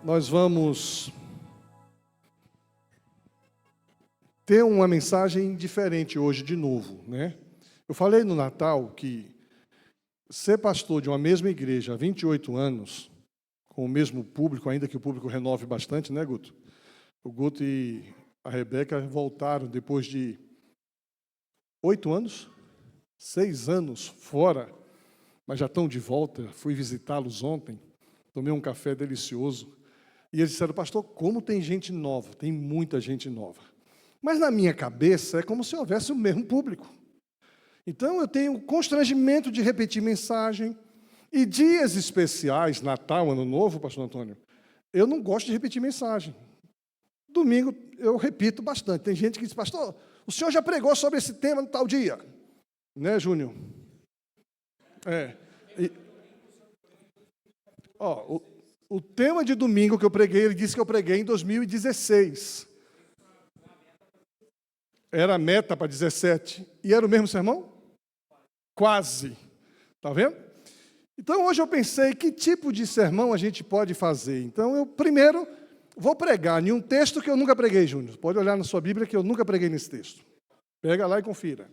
Nós vamos ter uma mensagem diferente hoje de novo, né? Eu falei no Natal que ser pastor de uma mesma igreja há 28 anos, com o mesmo público, ainda que o público renove bastante, né, Guto? O Guto e a Rebeca voltaram depois de 8 anos, 6 anos fora, mas já estão de volta. Fui visitá-los ontem, tomei um café delicioso, e eles disseram: pastor, como tem gente nova, tem muita gente nova. Mas na minha cabeça é como se houvesse o mesmo público. Então eu tenho constrangimento de repetir mensagem, e dias especiais, Natal, Ano Novo, pastor Antônio, eu não gosto de repetir mensagem. Domingo eu repito bastante. Tem gente que diz: pastor, o senhor já pregou sobre esse tema no tal dia. Né, Júnior? O tema de domingo que eu preguei, ele disse que eu preguei em 2016. Era a meta para 17. E era o mesmo sermão? Quase. Está vendo? Então, hoje eu pensei, que tipo de sermão a gente pode fazer? Então, eu primeiro vou pregar em um texto que eu nunca preguei, Júnior. Pode olhar na sua Bíblia que eu nunca preguei nesse texto. Pega lá e confira.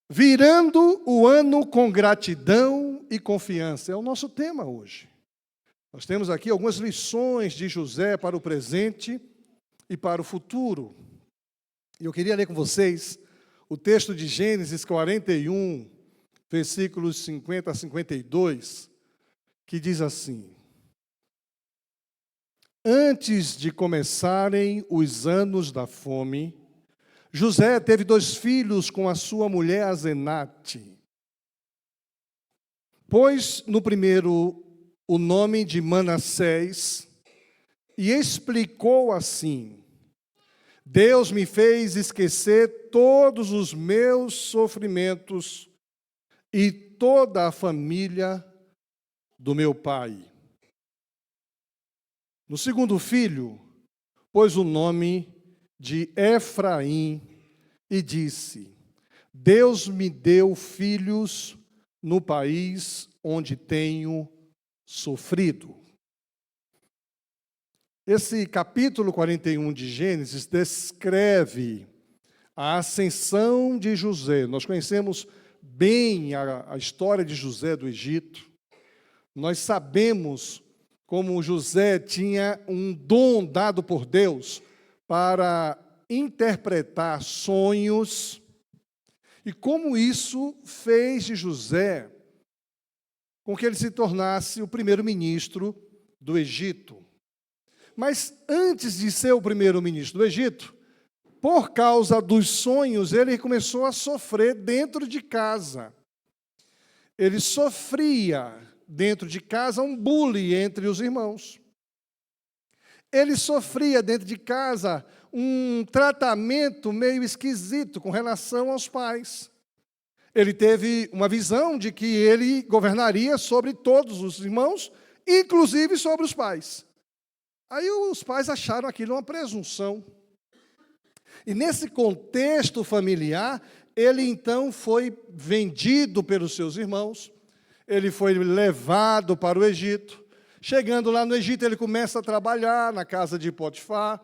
Virando o ano com gratidão e confiança. É o nosso tema hoje. Nós temos aqui algumas lições de José para o presente e para o futuro. E eu queria ler com vocês o texto de Gênesis 41, versículos 50 a 52, que diz assim: antes de começarem os anos da fome, José teve 2 filhos com a sua mulher Asenate. Pôs no primeiro o nome de Manassés e explicou assim: Deus me fez esquecer todos os meus sofrimentos e toda a família do meu pai. No segundo filho, pôs o nome de Efraim e disse: Deus me deu filhos no país onde tenho sofrido. Esse capítulo 41 de Gênesis descreve a ascensão de José. Nós conhecemos bem a história de José do Egito. Nós sabemos como José tinha um dom dado por Deus para interpretar sonhos, e como isso fez de José com que ele se tornasse o primeiro-ministro do Egito. Mas antes de ser o primeiro-ministro do Egito, por causa dos sonhos, ele começou a sofrer dentro de casa. Ele sofria dentro de casa um bullying entre os irmãos. Ele sofria dentro de casa um tratamento meio esquisito com relação aos pais. Ele teve uma visão de que ele governaria sobre todos os irmãos, inclusive sobre os pais. Aí os pais acharam aquilo uma presunção. E nesse contexto familiar, ele então foi vendido pelos seus irmãos, ele foi levado para o Egito. Chegando lá no Egito, ele começa a trabalhar na casa de Potifar,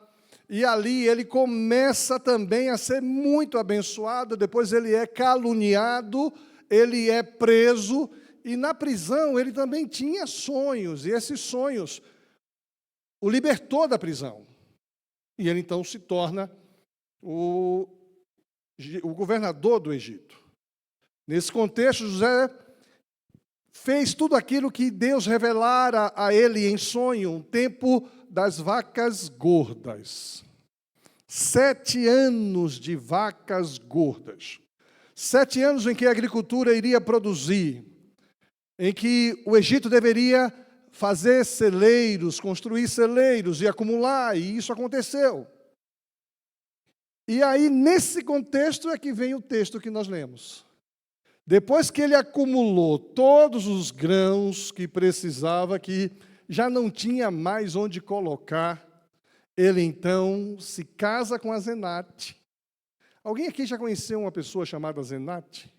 e ali ele começa também a ser muito abençoado. Depois ele é caluniado, ele é preso, e na prisão ele também tinha sonhos, e esses sonhos o libertou da prisão. E ele então se torna o governador do Egito. Nesse contexto, José fez tudo aquilo que Deus revelara a ele em sonho, um tempo das vacas gordas. 7 anos de vacas gordas. 7 anos em que a agricultura iria produzir, em que o Egito deveria fazer celeiros, construir celeiros e acumular, e isso aconteceu. E aí, nesse contexto, é que vem o texto que nós lemos. Depois que ele acumulou todos os grãos que precisava, que já não tinha mais onde colocar, ele então se casa com Asenate. Alguém aqui já conheceu uma pessoa chamada Asenate?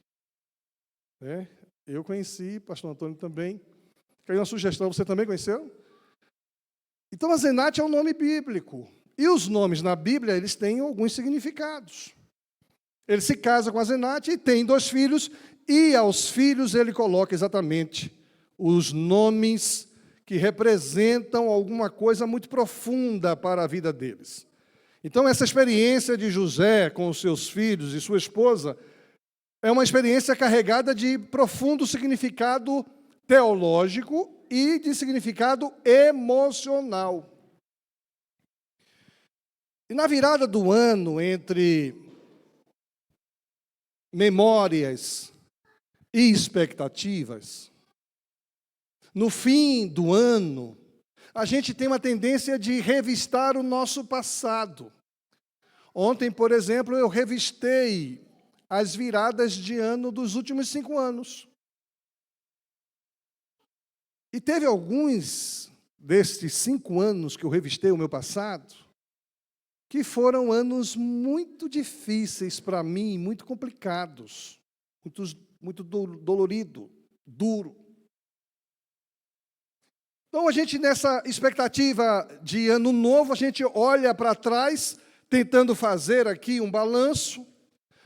Eu conheci, pastor Antônio também. Caiu uma sugestão, você também conheceu? Então, Azenate é um nome bíblico. E os nomes na Bíblia, eles têm alguns significados. Ele se casa com Azenate e tem 2 filhos, e aos filhos ele coloca exatamente os nomes que representam alguma coisa muito profunda para a vida deles. Então, essa experiência de José com os seus filhos e sua esposa é uma experiência carregada de profundo significado teológico e de significado emocional. E na virada do ano, entre memórias e expectativas, no fim do ano, a gente tem uma tendência de revistar o nosso passado. Ontem, por exemplo, eu revistei as viradas de ano dos últimos 5 anos. E teve alguns destes 5 anos que eu revistei o meu passado, que foram anos muito difíceis para mim, muito complicados, muito dolorido, duro. Então, a gente, nessa expectativa de ano novo, a gente olha para trás, tentando fazer aqui um balanço,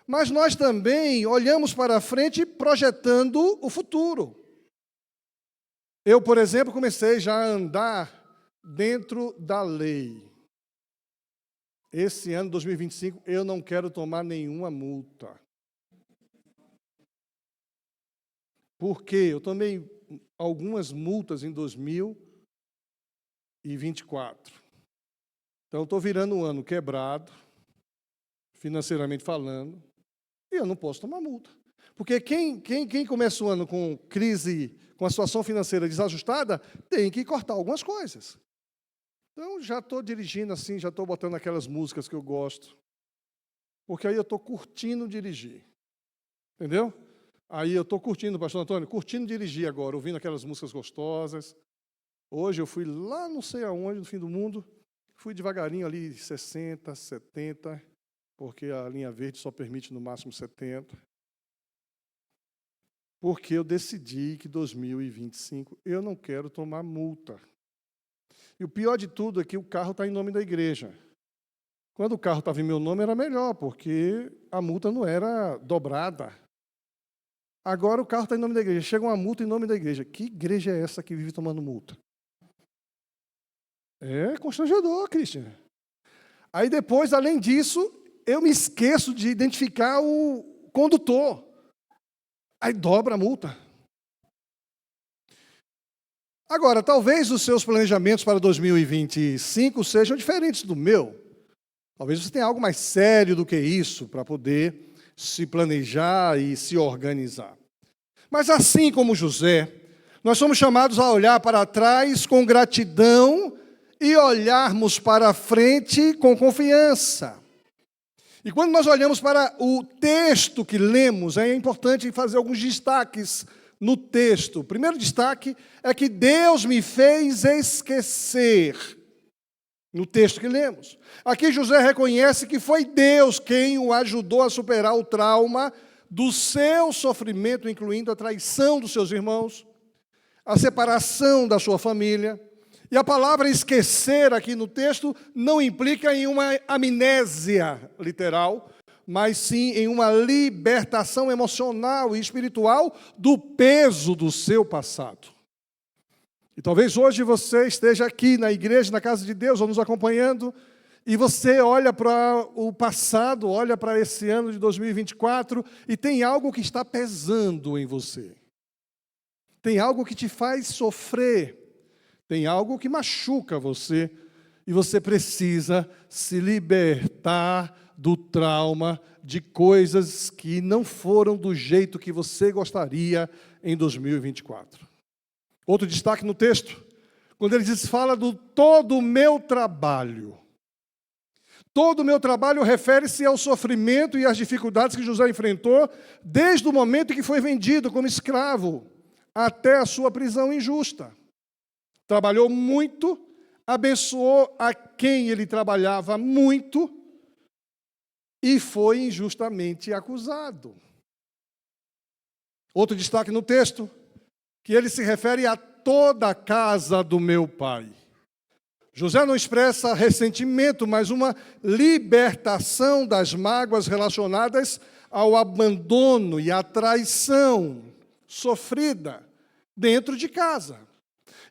mas nós também olhamos para frente, projetando o futuro. Eu, por exemplo, comecei já a andar dentro da lei. Esse ano, 2025, eu não quero tomar nenhuma multa. Por quê? Eu tomei algumas multas em 2024. Então, estou virando um ano quebrado, financeiramente falando, e eu não posso tomar multa. Porque quem começa o ano com crise, com a situação financeira desajustada, tem que cortar algumas coisas. Então, já estou dirigindo assim, já estou botando aquelas músicas que eu gosto. Porque aí eu estou curtindo dirigir. Entendeu? Aí eu estou curtindo, pastor Antônio, curtindo dirigir agora, ouvindo aquelas músicas gostosas. Hoje eu fui lá não sei aonde, no fim do mundo, fui devagarinho ali, 60, 70, porque a linha verde só permite no máximo 70. Porque eu decidi que 2025 eu não quero tomar multa. E o pior de tudo é que o carro está em nome da igreja. Quando o carro estava em meu nome era melhor, porque a multa não era dobrada. Agora o carro está em nome da igreja. Chega uma multa em nome da igreja. Que igreja é essa que vive tomando multa? É constrangedor, Cristian. Aí depois, além disso, eu me esqueço de identificar o condutor. Aí dobra a multa. Agora, talvez os seus planejamentos para 2025 sejam diferentes do meu. Talvez você tenha algo mais sério do que isso para poder se planejar e se organizar. Mas assim como José, nós somos chamados a olhar para trás com gratidão e olharmos para frente com confiança. E quando nós olhamos para o texto que lemos, é importante fazer alguns destaques no texto. O primeiro destaque é que Deus me fez esquecer. No texto que lemos. Aqui José reconhece que foi Deus quem o ajudou a superar o trauma do seu sofrimento, incluindo a traição dos seus irmãos, a separação da sua família. E a palavra esquecer aqui no texto não implica em uma amnésia literal, mas sim em uma libertação emocional e espiritual do peso do seu passado. E talvez hoje você esteja aqui na igreja, na casa de Deus, ou nos acompanhando, e você olha para o passado, olha para esse ano de 2024, e tem algo que está pesando em você. Tem algo que te faz sofrer. Tem algo que machuca você. E você precisa se libertar do trauma de coisas que não foram do jeito que você gostaria em 2024. Outro destaque no texto, quando ele diz, fala do todo o meu trabalho. Todo o meu trabalho refere-se ao sofrimento e às dificuldades que José enfrentou desde o momento em que foi vendido como escravo até a sua prisão injusta. Trabalhou muito, abençoou a quem ele trabalhava muito e foi injustamente acusado. Outro destaque no texto, que ele se refere a toda a casa do meu pai. José não expressa ressentimento, mas uma libertação das mágoas relacionadas ao abandono e à traição sofrida dentro de casa.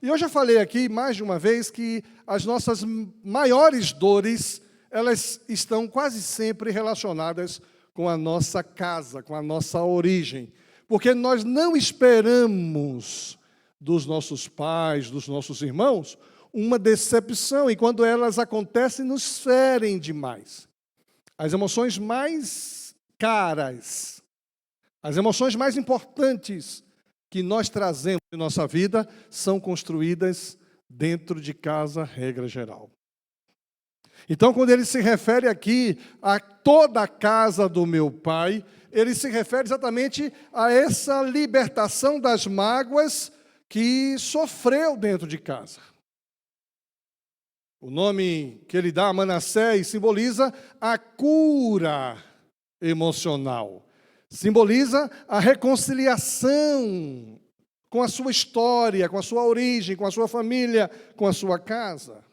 E eu já falei aqui mais de uma vez que as nossas maiores dores, elas estão quase sempre relacionadas com a nossa casa, com a nossa origem. Porque nós não esperamos dos nossos pais, dos nossos irmãos, uma decepção, e quando elas acontecem, nos ferem demais. As emoções mais caras, as emoções mais importantes que nós trazemos em nossa vida são construídas dentro de casa, regra geral. Então, quando ele se refere aqui a toda a casa do meu pai, ele se refere exatamente a essa libertação das mágoas que sofreu dentro de casa. O nome que ele dá a Manassés simboliza a cura emocional. Simboliza a reconciliação com a sua história, com a sua origem, com a sua família, com a sua casa.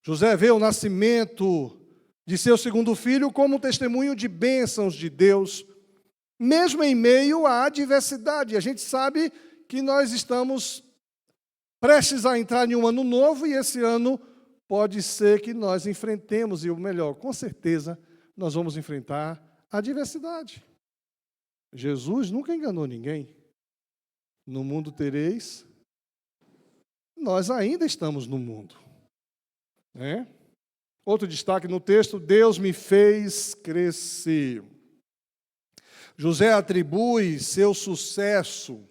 José vê o nascimento de seu segundo filho como um testemunho de bênçãos de Deus, mesmo em meio à adversidade. A gente sabe que nós estamos prestes a entrar em um ano novo e esse ano pode ser que nós enfrentemos, e o melhor, com certeza, nós vamos enfrentar a adversidade. Jesus nunca enganou ninguém. No mundo tereis, nós ainda estamos no mundo. Outro destaque no texto, Deus me fez crescer. José atribui seu sucesso,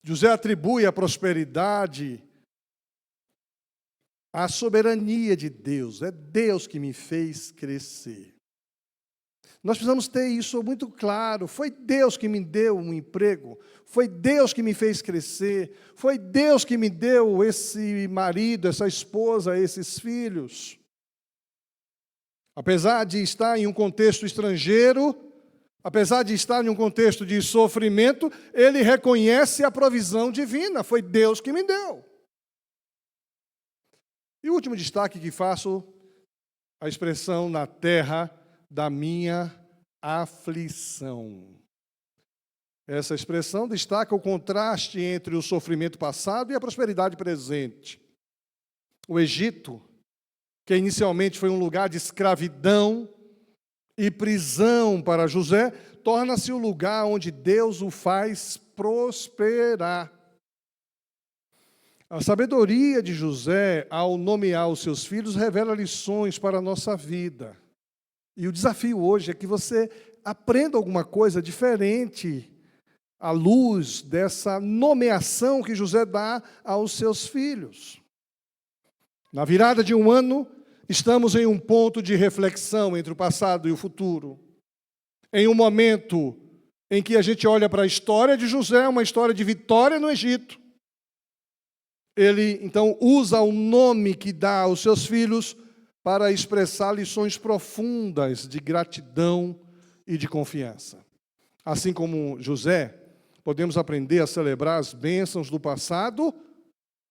José atribui a prosperidade à soberania de Deus. É Deus que me fez crescer. Nós precisamos ter isso muito claro. Foi Deus que me deu um emprego. Foi Deus que me fez crescer. Foi Deus que me deu esse marido, essa esposa, esses filhos. Apesar de estar em um contexto estrangeiro, apesar de estar em um contexto de sofrimento, ele reconhece a provisão divina. Foi Deus que me deu. E o último destaque que faço, a expressão na terra da minha aflição. Essa expressão destaca o contraste entre o sofrimento passado e a prosperidade presente. O Egito, que inicialmente foi um lugar de escravidão e prisão para José, torna-se o lugar onde Deus o faz prosperar. A sabedoria de José, ao nomear os seus filhos, revela lições para a nossa vida. E o desafio hoje é que você aprenda alguma coisa diferente à luz dessa nomeação que José dá aos seus filhos. Na virada de um ano, estamos em um ponto de reflexão entre o passado e o futuro. Em um momento em que a gente olha para a história de José, uma história de vitória no Egito. Ele, então, usa o nome que dá aos seus filhos para expressar lições profundas de gratidão e de confiança. Assim como José, podemos aprender a celebrar as bênçãos do passado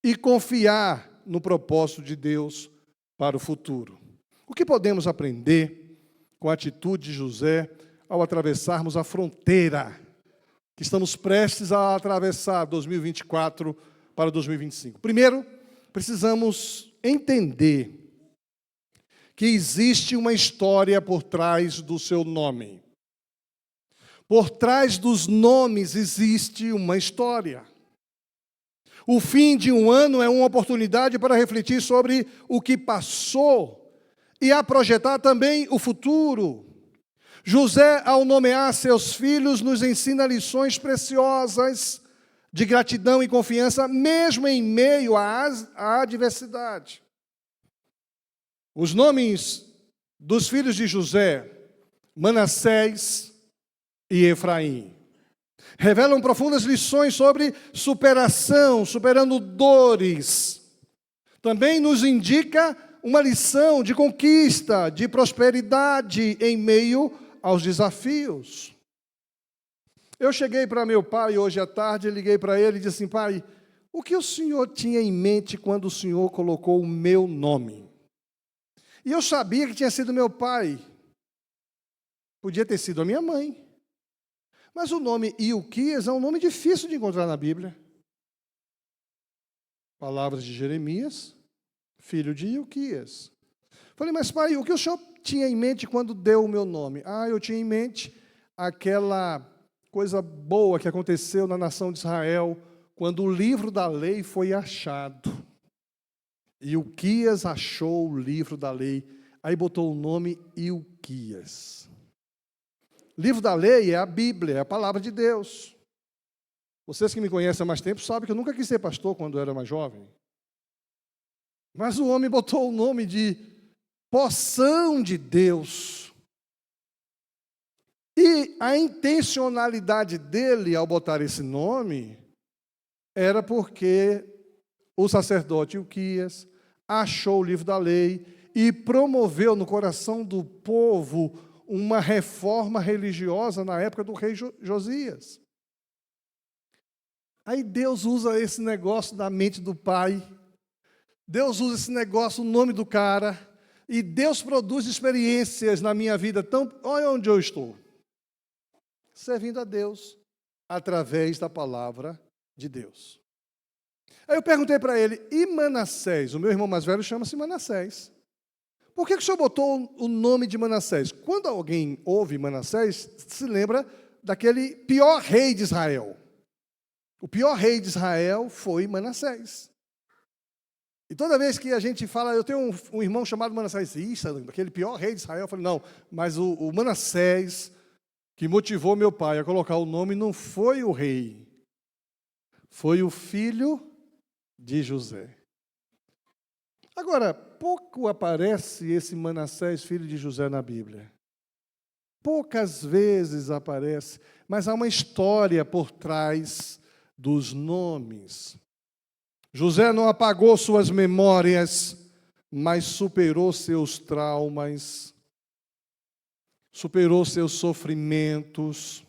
e confiar no propósito de Deus para o futuro. O que podemos aprender com a atitude de José ao atravessarmos a fronteira que estamos prestes a atravessar 2024 para 2025? Primeiro, precisamos entender que existe uma história por trás do seu nome. Por trás dos nomes existe uma história. O fim de um ano é uma oportunidade para refletir sobre o que passou e a projetar também o futuro. José, ao nomear seus filhos, nos ensina lições preciosas de gratidão e confiança, mesmo em meio à adversidade. Os nomes dos filhos de José, Manassés e Efraim, revelam profundas lições sobre superação, superando dores. Também nos indica uma lição de conquista, de prosperidade em meio aos desafios. Eu cheguei para meu pai hoje à tarde, liguei para ele e disse assim: pai, o que o senhor tinha em mente quando o senhor colocou o meu nome? E eu sabia que tinha sido meu pai. Podia ter sido a minha mãe. Mas o nome Ilquias é um nome difícil de encontrar na Bíblia. Palavras de Jeremias, filho de Ilquias. Falei, mas pai, o que o senhor tinha em mente quando deu o meu nome? Eu tinha em mente aquela coisa boa que aconteceu na nação de Israel, quando o livro da lei foi achado. Ilquias achou o livro da lei, aí botou o nome Ilquias. Livro da lei é a Bíblia, é a palavra de Deus. Vocês que me conhecem há mais tempo sabem que eu nunca quis ser pastor quando eu era mais jovem. Mas o homem botou o nome de porção de Deus. E a intencionalidade dele ao botar esse nome era porque o sacerdote Ilquias achou o livro da lei e promoveu no coração do povo uma reforma religiosa na época do rei Josias. Aí Deus usa esse negócio da mente do pai, Deus usa esse negócio, o nome do cara, e Deus produz experiências na minha vida. Olha onde eu estou. Servindo a Deus através da palavra de Deus. Aí eu perguntei para ele, e Manassés? O meu irmão mais velho chama-se Manassés. Por que o senhor botou o nome de Manassés? Quando alguém ouve Manassés, se lembra daquele pior rei de Israel. O pior rei de Israel foi Manassés. E toda vez que a gente fala, eu tenho um irmão chamado Manassés, isso, aquele pior rei de Israel, eu falei, não, mas o Manassés, que motivou meu pai a colocar o nome, não foi o rei, foi o filho de José. Agora, pouco aparece esse Manassés, filho de José, na Bíblia. Poucas vezes aparece, mas há uma história por trás dos nomes. José não apagou suas memórias, mas superou seus traumas, superou seus sofrimentos.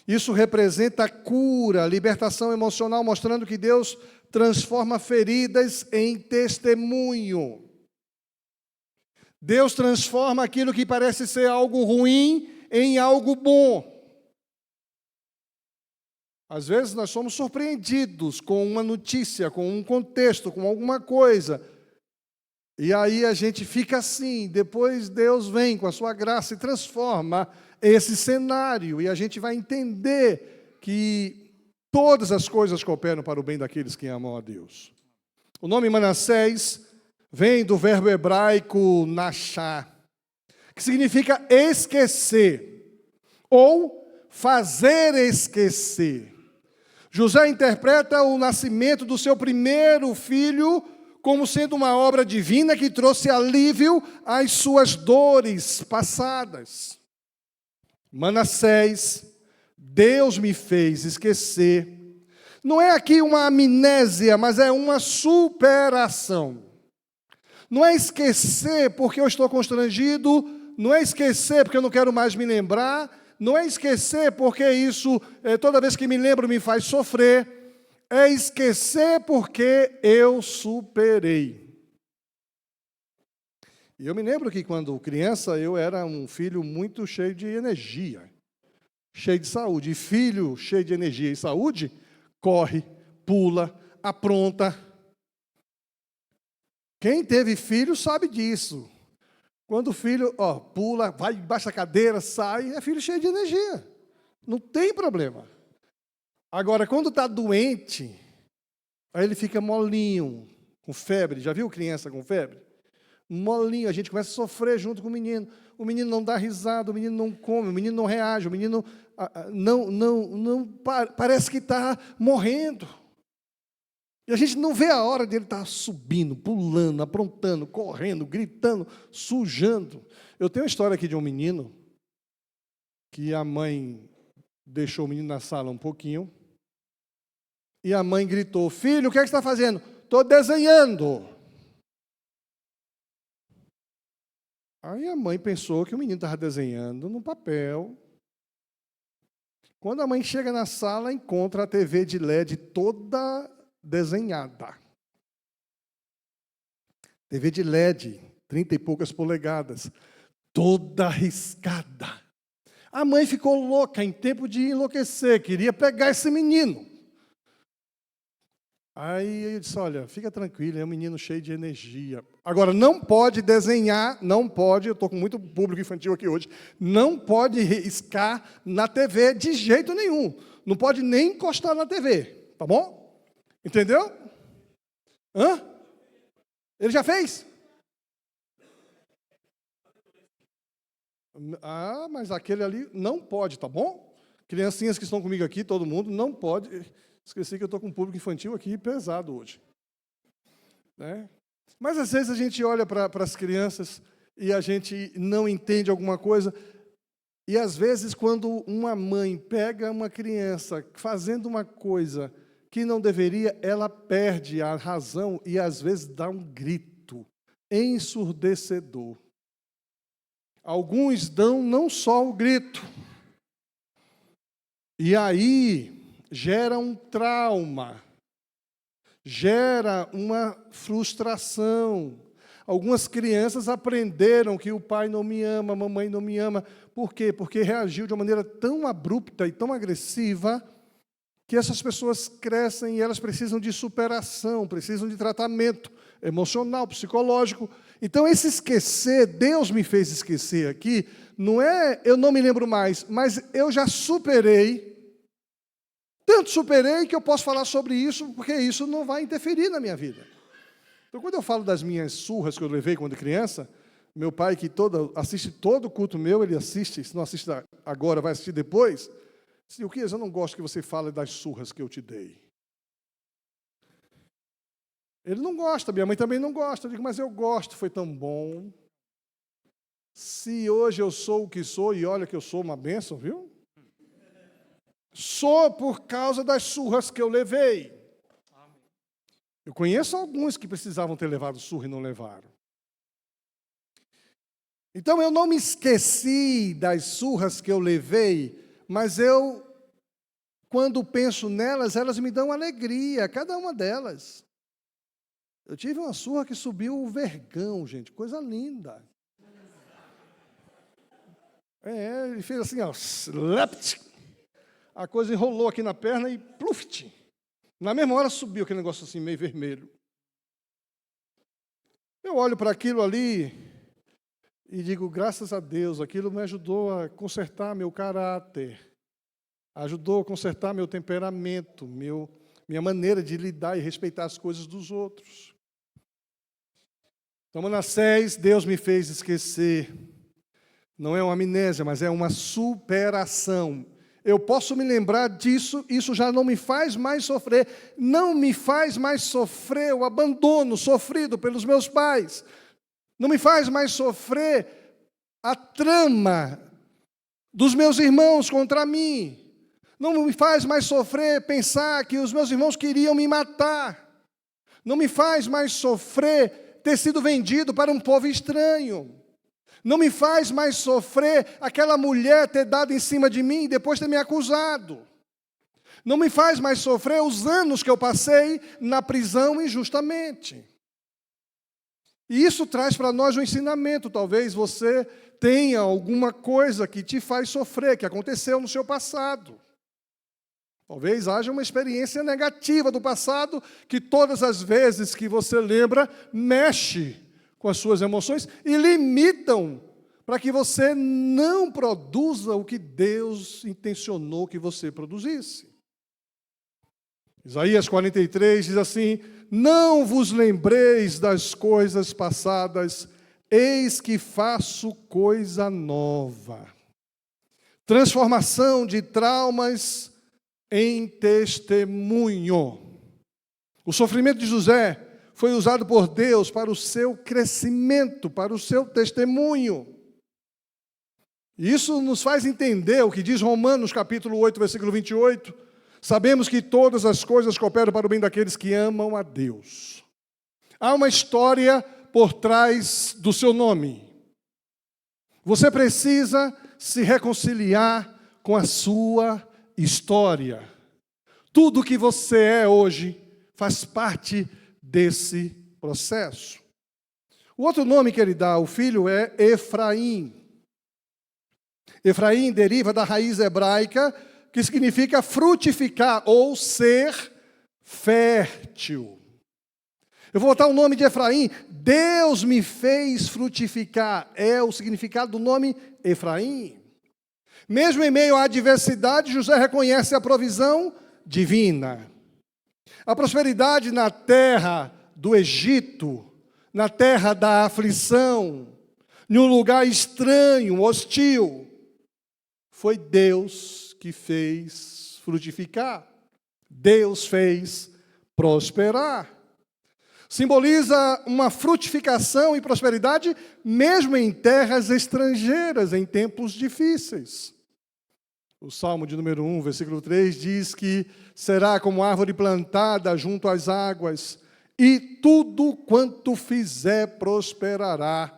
Isso representa cura, libertação emocional, mostrando que Deus transforma feridas em testemunho. Deus transforma aquilo que parece ser algo ruim em algo bom. Às vezes nós somos surpreendidos com uma notícia, com um contexto, com alguma coisa. E aí a gente fica assim, depois Deus vem com a sua graça e transforma esse cenário. E a gente vai entender que todas as coisas cooperam para o bem daqueles que amam a Deus. O nome Manassés vem do verbo hebraico nachá, que significa esquecer ou fazer esquecer. José interpreta o nascimento do seu primeiro filho como sendo uma obra divina que trouxe alívio às suas dores passadas. Manassés, Deus me fez esquecer. Não é aqui uma amnésia, mas é uma superação. Não é esquecer porque eu estou constrangido, não é esquecer porque eu não quero mais me lembrar, não é esquecer porque isso, toda vez que me lembro, me faz sofrer. É esquecer porque eu superei. E eu me lembro que quando criança eu era um filho muito cheio de energia, cheio de saúde. E filho cheio de energia e saúde, corre, pula, apronta. Quem teve filho sabe disso. Quando o filho pula, vai embaixo da cadeira, sai, é filho cheio de energia. Não tem problema. Agora, quando está doente, aí ele fica molinho, com febre. Já viu criança com febre? Molinho, a gente começa a sofrer junto com o menino. O menino não dá risada, o menino não come, o menino não reage, o menino parece que está morrendo. E a gente não vê a hora dele estar subindo, pulando, aprontando, correndo, gritando, sujando. Eu tenho uma história aqui de um menino que a mãe deixou o menino na sala um pouquinho e a mãe gritou: filho, o que é que você está fazendo? Estou desenhando. Aí a mãe pensou que o menino estava desenhando no papel. Quando a mãe chega na sala, encontra a TV de LED toda desenhada. TV de LED, 30 e poucas polegadas, toda riscada. A mãe ficou louca, em tempo de enlouquecer, queria pegar esse menino. Aí eu disse, olha, fica tranquilo, é um menino cheio de energia. Agora, não pode desenhar, não pode, eu estou com muito público infantil aqui hoje, não pode riscar na TV de jeito nenhum. Não pode nem encostar na TV, tá bom? Entendeu? Hã? Ele já fez? Ah, mas aquele ali não pode, tá bom? Criancinhas que estão comigo aqui, todo mundo, não pode. Esqueci que eu estou com um público infantil aqui pesado hoje. Né? Mas às vezes a gente olha para as crianças e a gente não entende alguma coisa. E às vezes quando uma mãe pega uma criança fazendo uma coisa que não deveria, ela perde a razão e às vezes dá um grito ensurdecedor. Alguns dão não só o grito, e aí gera um trauma, gera uma frustração. Algumas crianças aprenderam que o pai não me ama, a mamãe não me ama. Por quê? Porque reagiu de uma maneira tão abrupta e tão agressiva que essas pessoas crescem e elas precisam de superação, precisam de tratamento emocional, psicológico. Então, esse esquecer, Deus me fez esquecer aqui, não é eu não me lembro mais, mas eu já superei. Tanto superei que eu posso falar sobre isso, porque isso não vai interferir na minha vida. Então, quando eu falo das minhas surras que eu levei quando criança, meu pai, que assiste todo o culto meu, ele assiste, se não assiste agora, vai assistir depois. O que eu não gosto que você fale das surras que eu te dei. Ele não gosta, minha mãe também não gosta. Eu digo, mas eu gosto, foi tão bom. Se hoje eu sou o que sou, e olha que eu sou uma bênção, viu? Sou por causa das surras que eu levei. Eu conheço alguns que precisavam ter levado surra e não levaram. Então eu não me esqueci das surras que eu levei, mas quando penso nelas, elas me dão alegria, cada uma delas. Eu tive uma surra que subiu o vergão, gente, coisa linda. Ele fez assim, ó, slept. A coisa enrolou aqui na perna e pluft. Na mesma hora subiu aquele negócio assim, meio vermelho. Eu olho para aquilo ali e digo, graças a Deus, aquilo me ajudou a consertar meu caráter, ajudou a consertar meu temperamento, minha maneira de lidar e respeitar as coisas dos outros. Então, Manassés, Deus me fez esquecer. Não é uma amnésia, mas é uma superação. Eu posso me lembrar disso, isso já não me faz mais sofrer. Não me faz mais sofrer o abandono sofrido pelos meus pais. Não me faz mais sofrer a trama dos meus irmãos contra mim. Não me faz mais sofrer pensar que os meus irmãos queriam me matar. Não me faz mais sofrer ter sido vendido para um povo estranho. Não me faz mais sofrer aquela mulher ter dado em cima de mim e depois ter me acusado. Não me faz mais sofrer os anos que eu passei na prisão injustamente. E isso traz para nós um ensinamento. Talvez você tenha alguma coisa que te faz sofrer, que aconteceu no seu passado. Talvez haja uma experiência negativa do passado que todas as vezes que você lembra, mexe com as suas emoções e limitam para que você não produza o que Deus intencionou que você produzisse. Isaías 43 diz assim, não vos lembreis das coisas passadas, eis que faço coisa nova. Transformação de traumas em testemunho. O sofrimento de José foi usado por Deus para o seu crescimento, para o seu testemunho. E isso nos faz entender o que diz Romanos, capítulo 8, versículo 28. Sabemos que todas as coisas cooperam para o bem daqueles que amam a Deus. Há uma história por trás do seu nome. Você precisa se reconciliar com a sua história. Tudo que você é hoje faz parte desse processo. O outro nome que ele dá ao filho é Efraim. Efraim deriva da raiz hebraica que significa frutificar ou ser fértil. Eu vou botar o nome de Efraim. Deus me fez frutificar. É o significado do nome Efraim. Mesmo em meio à adversidade, José reconhece a provisão divina. A prosperidade na terra do Egito, na terra da aflição, em um lugar estranho, hostil, foi Deus que fez frutificar. Deus fez prosperar. Simboliza uma frutificação e prosperidade mesmo em terras estrangeiras, em tempos difíceis. O Salmo de número 1, versículo 3, diz que será como árvore plantada junto às águas, e tudo quanto fizer prosperará.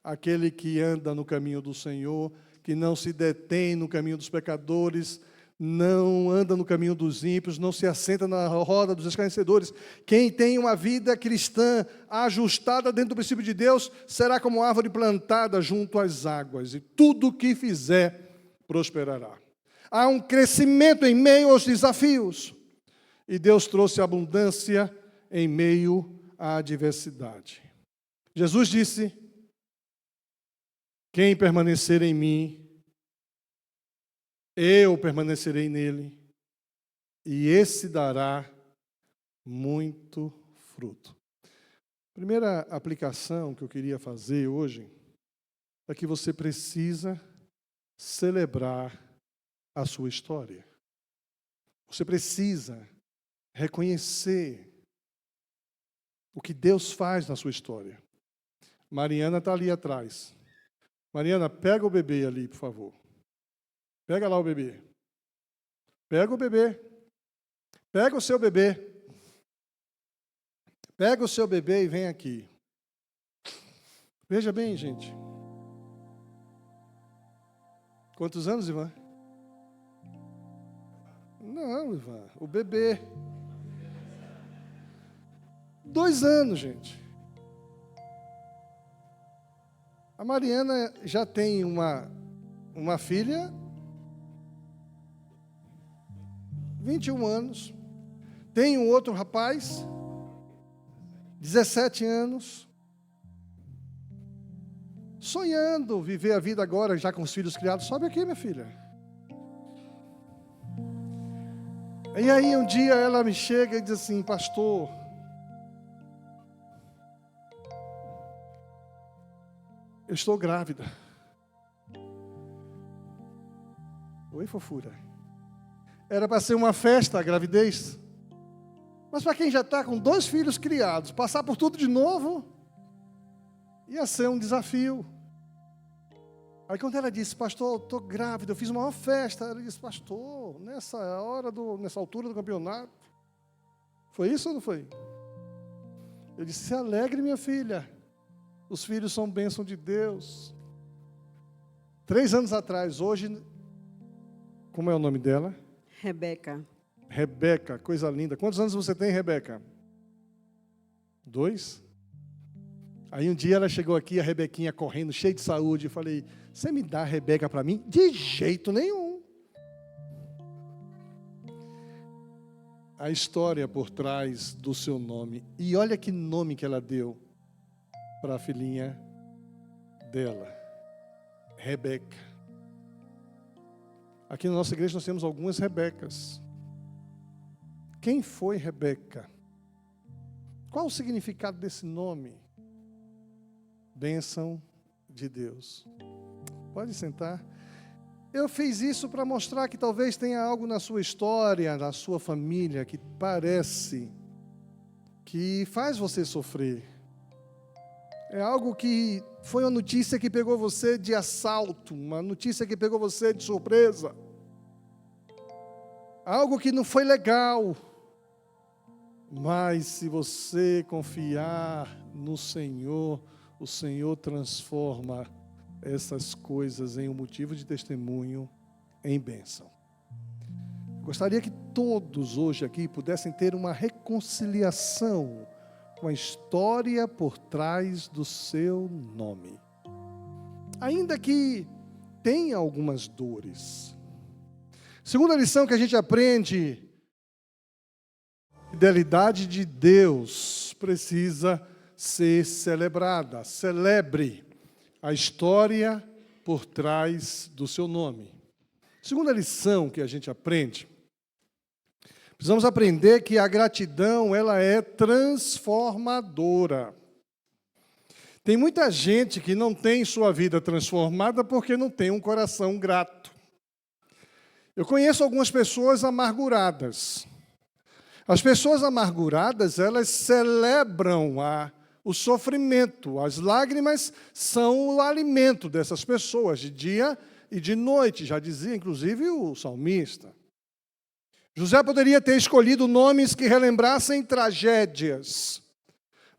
Aquele que anda no caminho do Senhor, que não se detém no caminho dos pecadores, não anda no caminho dos ímpios, não se assenta na roda dos escarnecedores. Quem tem uma vida cristã ajustada dentro do princípio de Deus, será como árvore plantada junto às águas, e tudo que fizer prosperará. Há um crescimento em meio aos desafios, e Deus trouxe abundância em meio à adversidade. Jesus disse: quem permanecer em mim, eu permanecerei nele, e esse dará muito fruto. Primeira aplicação que eu queria fazer hoje é que você precisa celebrar a sua história. Você precisa reconhecer o que Deus faz na sua história. Mariana está ali atrás. Mariana, pega o bebê ali, por favor. Pega lá o bebê. Pega o bebê. Pega o seu bebê. Pega o seu bebê e vem aqui. Veja bem, gente. Quantos anos, Ivan? Não, Ivan. O bebê. 2 anos, gente. A Mariana já tem uma filha, 21 anos. Tem um outro rapaz, 17 anos. Sonhando viver a vida agora, já com os filhos criados. Sobe aqui, minha filha. E aí um dia ela me chega e diz assim: pastor, eu estou grávida. Oi, fofura. Era para ser uma festa a gravidez. Mas para quem já está com 2 filhos criados, passar por tudo de novo, ia ser um desafio. Aí quando ela disse: pastor, eu estou grávida, eu fiz uma maior festa. Ela disse: pastor, nessa altura do campeonato. Foi isso ou não foi? Eu disse: se alegre, minha filha. Os filhos são bênção de Deus. 3 anos atrás, hoje, como é o nome dela? Rebeca. Rebeca, coisa linda. Quantos anos você tem, Rebeca? 2? Aí um dia ela chegou aqui, a Rebequinha correndo, cheia de saúde. Eu falei: você me dá a Rebeca para mim? De jeito nenhum. A história por trás do seu nome. E olha que nome que ela deu para a filhinha dela. Rebeca. Aqui na nossa igreja nós temos algumas Rebecas. Quem foi Rebeca? Qual o significado desse nome? Bênção de Deus. Pode sentar. Eu fiz isso para mostrar que talvez tenha algo na sua história, na sua família, que parece que faz você sofrer. É algo que foi uma notícia que pegou você de assalto, uma notícia que pegou você de surpresa. Algo que não foi legal. Mas se você confiar no Senhor, o Senhor transforma essas coisas em um motivo de testemunho, em bênção. Gostaria que todos hoje aqui pudessem ter uma reconciliação com a história por trás do seu nome. Ainda que tenha algumas dores. Segunda lição que a gente aprende: a fidelidade de Deus precisa ser celebrada. Celebre a história por trás do seu nome. Segunda lição que a gente aprende: precisamos aprender que a gratidão, ela é transformadora. Tem muita gente que não tem sua vida transformada porque não tem um coração grato. Eu conheço algumas pessoas amarguradas. As pessoas amarguradas, elas celebram o sofrimento. As lágrimas são o alimento dessas pessoas, de dia e de noite, já dizia inclusive o salmista. José poderia ter escolhido nomes que relembrassem tragédias,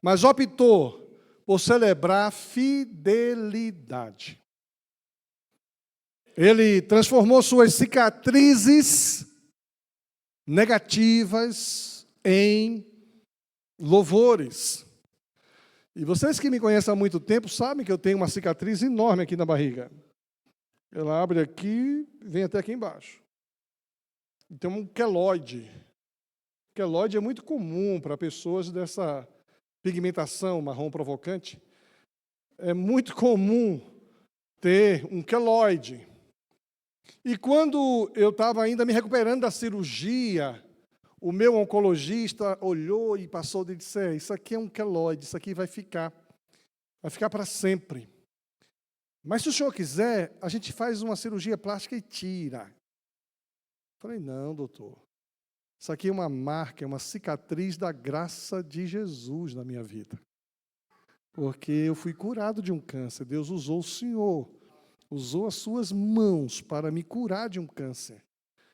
mas optou por celebrar fidelidade. Ele transformou suas cicatrizes negativas em louvores. E vocês que me conhecem há muito tempo sabem que eu tenho uma cicatriz enorme aqui na barriga. Ela abre aqui e vem até aqui embaixo. E tem um queloide. Queloide é muito comum para pessoas dessa pigmentação marrom provocante. É muito comum ter um queloide. E quando eu estava ainda me recuperando da cirurgia, o meu oncologista olhou e passou e disse: isso aqui é um queloide, isso aqui vai ficar para sempre. Mas se o senhor quiser, a gente faz uma cirurgia plástica e tira. Falei: não, doutor. Isso aqui é uma marca, é uma cicatriz da graça de Jesus na minha vida. Porque eu fui curado de um câncer. Deus usou o Senhor, usou as suas mãos para me curar de um câncer.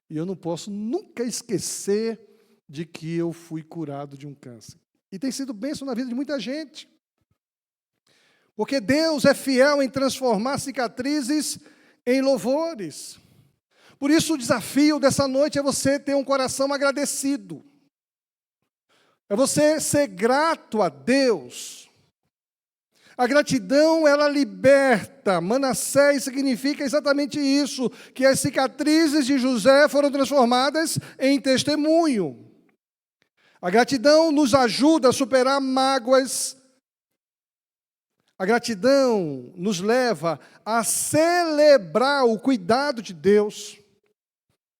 E eu não posso nunca esquecer de que eu fui curado de um câncer. E tem sido bênção na vida de muita gente. Porque Deus é fiel em transformar cicatrizes em louvores. Por isso o desafio dessa noite é você ter um coração agradecido. É você ser grato a Deus. A gratidão, ela liberta. Manassés significa exatamente isso, que as cicatrizes de José foram transformadas em testemunho. A gratidão nos ajuda a superar mágoas. A gratidão nos leva a celebrar o cuidado de Deus.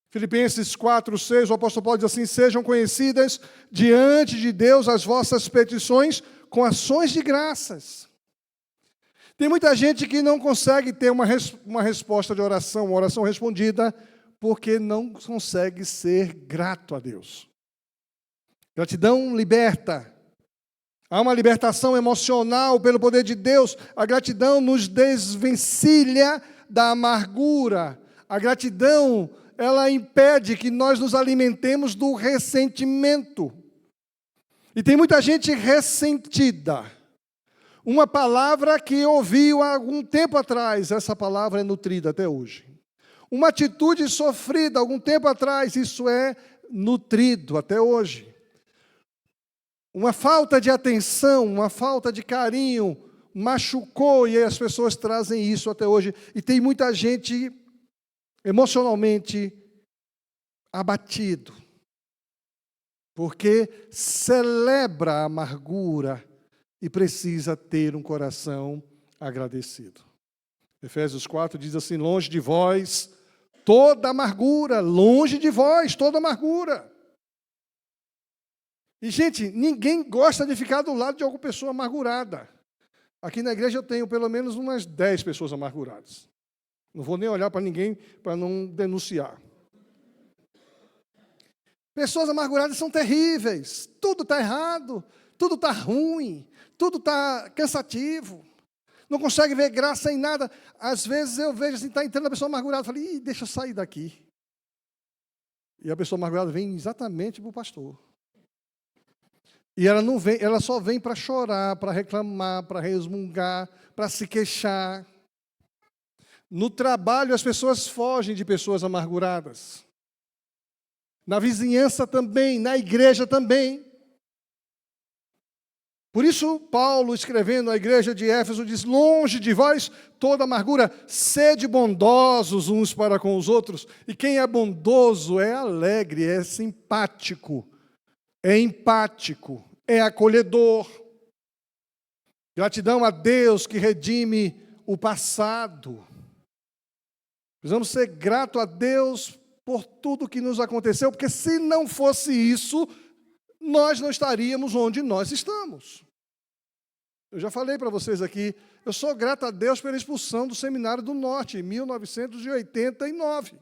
Filipenses 4:6, o apóstolo Paulo diz assim: sejam conhecidas diante de Deus as vossas petições com ações de graças. Tem muita gente que não consegue ter uma resposta de oração, uma oração respondida, porque não consegue ser grato a Deus. Gratidão liberta. Há uma libertação emocional pelo poder de Deus. A gratidão nos desvencilha da amargura. A gratidão, ela impede que nós nos alimentemos do ressentimento. E tem muita gente ressentida. Uma palavra que ouviu há algum tempo atrás, essa palavra é nutrida até hoje. Uma atitude sofrida algum tempo atrás, isso é nutrido até hoje. Uma falta de atenção, uma falta de carinho, machucou e as pessoas trazem isso até hoje. E tem muita gente emocionalmente abatido, porque celebra a amargura e precisa ter um coração agradecido. Efésios 4 diz assim: longe de vós toda amargura, longe de vós toda amargura. E, gente, ninguém gosta de ficar do lado de alguma pessoa amargurada. Aqui na igreja eu tenho pelo menos umas 10 pessoas amarguradas. Não vou nem olhar para ninguém para não denunciar. Pessoas amarguradas são terríveis. Tudo está errado, tudo está ruim, tudo está cansativo. Não consegue ver graça em nada. Às vezes eu vejo assim, está entrando a pessoa amargurada. Eu falei: deixa eu sair daqui. E a pessoa amargurada vem exatamente para o pastor. E ela não vem, ela só vem para chorar, para reclamar, para resmungar, para se queixar. No trabalho, as pessoas fogem de pessoas amarguradas. na vizinhança também, na igreja também. Por isso, Paulo, escrevendo à igreja de Éfeso, diz: longe de vós toda amargura, sede bondosos uns para com os outros. E quem é bondoso é alegre, é simpático, é empático, é acolhedor. Gratidão a Deus que redime o passado. Precisamos ser gratos a Deus por tudo que nos aconteceu, porque se não fosse isso, nós não estaríamos onde nós estamos. Eu já falei para vocês aqui, eu sou grato a Deus pela expulsão do Seminário do Norte, em 1989.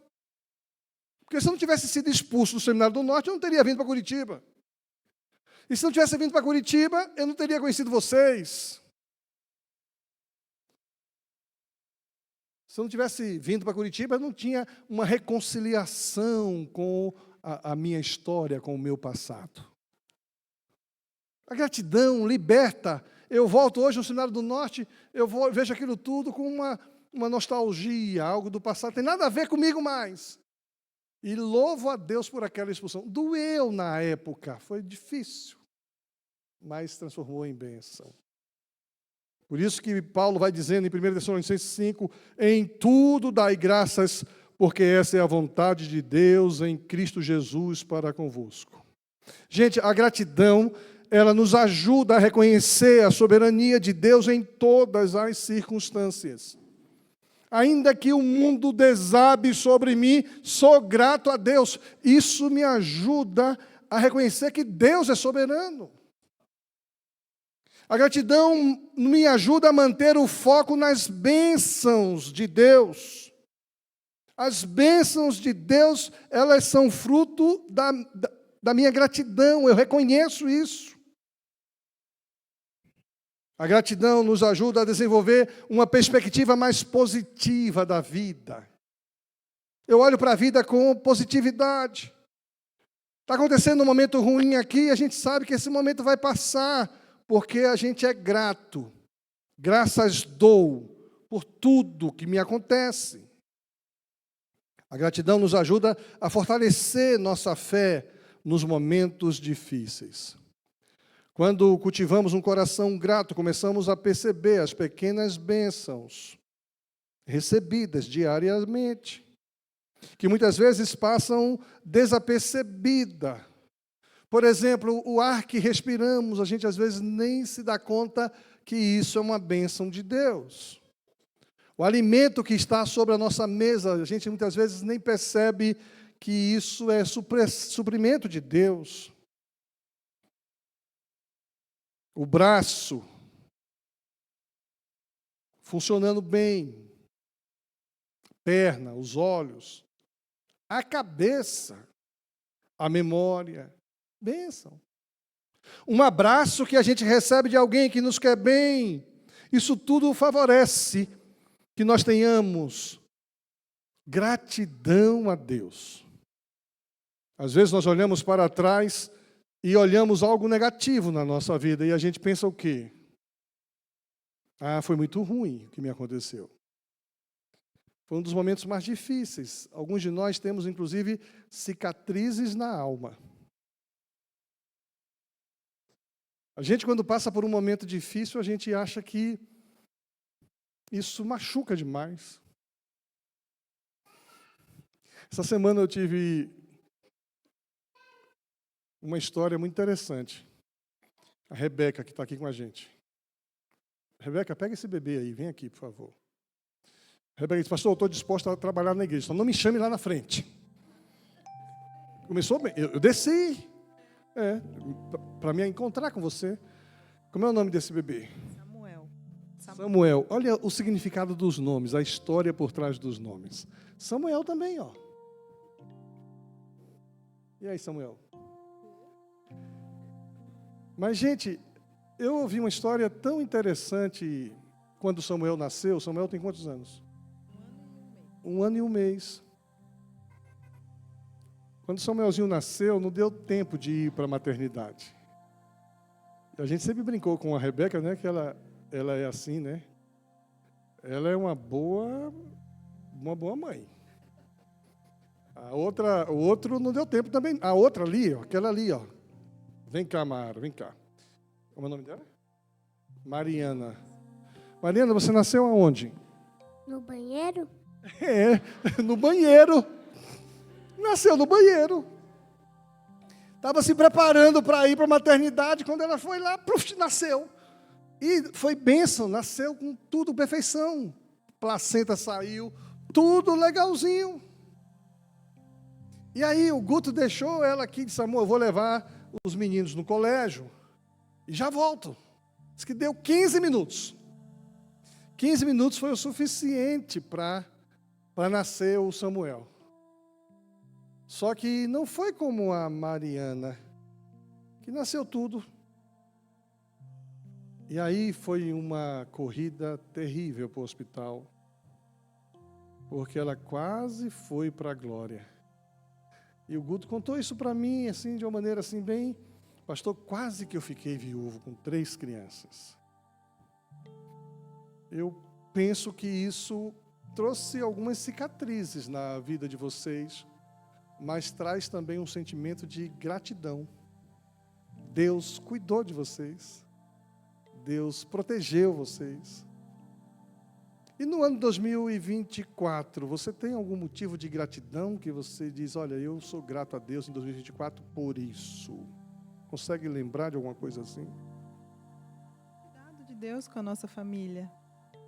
Porque se eu não tivesse sido expulso do Seminário do Norte, eu não teria vindo para Curitiba. E se não tivesse vindo para Curitiba, eu não teria conhecido vocês. Se eu não tivesse vindo para Curitiba, eu não tinha uma reconciliação com a minha história, com o meu passado. A gratidão liberta. Eu volto hoje no Seminário do Norte, vejo aquilo tudo com uma nostalgia, algo do passado, tem nada a ver comigo mais. E louvo a Deus por aquela expulsão. Doeu na época, foi difícil, mas transformou em bênção. Por isso que Paulo vai dizendo em 1 Tessalonicenses 5, em tudo dai graças, porque essa é a vontade de Deus em Cristo Jesus para convosco. Gente, a gratidão, ela nos ajuda a reconhecer a soberania de Deus em todas as circunstâncias. Ainda que o mundo desabe sobre mim, sou grato a Deus. Isso me ajuda a reconhecer que Deus é soberano. A gratidão me ajuda a manter o foco nas bênçãos de Deus. As bênçãos de Deus, elas são fruto da minha gratidão, eu reconheço isso. A gratidão nos ajuda a desenvolver uma perspectiva mais positiva da vida. Eu olho para a vida com positividade. Está acontecendo um momento ruim aqui, a gente sabe que esse momento vai passar, porque a gente é grato. Graças dou por tudo que me acontece. A gratidão nos ajuda a fortalecer nossa fé nos momentos difíceis. Quando cultivamos um coração grato, começamos a perceber as pequenas bênçãos recebidas diariamente, que muitas vezes passam desapercebida. Por exemplo, o ar que respiramos, a gente às vezes nem se dá conta que isso é uma bênção de Deus. O alimento que está sobre a nossa mesa, a gente muitas vezes nem percebe que isso é suprimento de Deus. O braço funcionando bem, a perna, os olhos, a cabeça, a memória, bênção. Um abraço que a gente recebe de alguém que nos quer bem, isso tudo favorece que nós tenhamos gratidão a Deus. Às vezes nós olhamos para trás e olhamos algo negativo na nossa vida e a gente pensa o quê? Ah, foi muito ruim o que me aconteceu. Foi um dos momentos mais difíceis. Alguns de nós temos, inclusive, cicatrizes na alma. A gente, quando passa por um momento difícil, a gente acha que isso machuca demais. Essa semana eu tive uma história muito interessante. A Rebeca, que está aqui com a gente. Rebeca, pega esse bebê aí, vem aqui, por favor. A Rebeca disse: pastor, eu estou disposta a trabalhar na igreja, só não me chame lá na frente. Começou bem, eu desci, para me encontrar com você. Como é o nome desse bebê? Samuel. Olha o significado dos nomes, a história por trás dos nomes. Samuel também, ó. E aí, Samuel? Mas, gente, eu ouvi uma história tão interessante quando Samuel nasceu. Samuel tem quantos anos? 1 ano e 1 mês. Quando Samuelzinho nasceu, não deu tempo de ir para a maternidade. A gente sempre brincou com a Rebeca, né, que ela é assim, né? Ela é uma boa mãe. O outro não deu tempo também. A outra ali, ó, aquela ali, ó. Vem cá, Mara, vem cá. Como é o nome dela? Mariana. Mariana, você nasceu aonde? No banheiro? É, no banheiro. Nasceu no banheiro. Estava se preparando para ir para a maternidade, quando ela foi lá, nasceu. E foi bênção, nasceu com tudo, perfeição. Placenta saiu, tudo legalzinho. E aí o Guto deixou ela aqui, disse, amor, eu vou levar os meninos no colégio e já volto. Diz que deu 15 minutos. 15 minutos foi o suficiente para nascer o Samuel. Só que não foi como a Mariana, que nasceu tudo. E aí foi uma corrida terrível para o hospital, porque ela quase foi para a glória. E o Guto contou isso para mim, assim, de uma maneira assim, bem... Pastor, quase que eu fiquei viúvo com 3 crianças. Eu penso que isso trouxe algumas cicatrizes na vida de vocês, mas traz também um sentimento de gratidão. Deus cuidou de vocês. Deus protegeu vocês. E no ano 2024, você tem algum motivo de gratidão que você diz, olha, eu sou grato a Deus em 2024 por isso? Consegue lembrar de alguma coisa assim? Cuidado de Deus com a nossa família,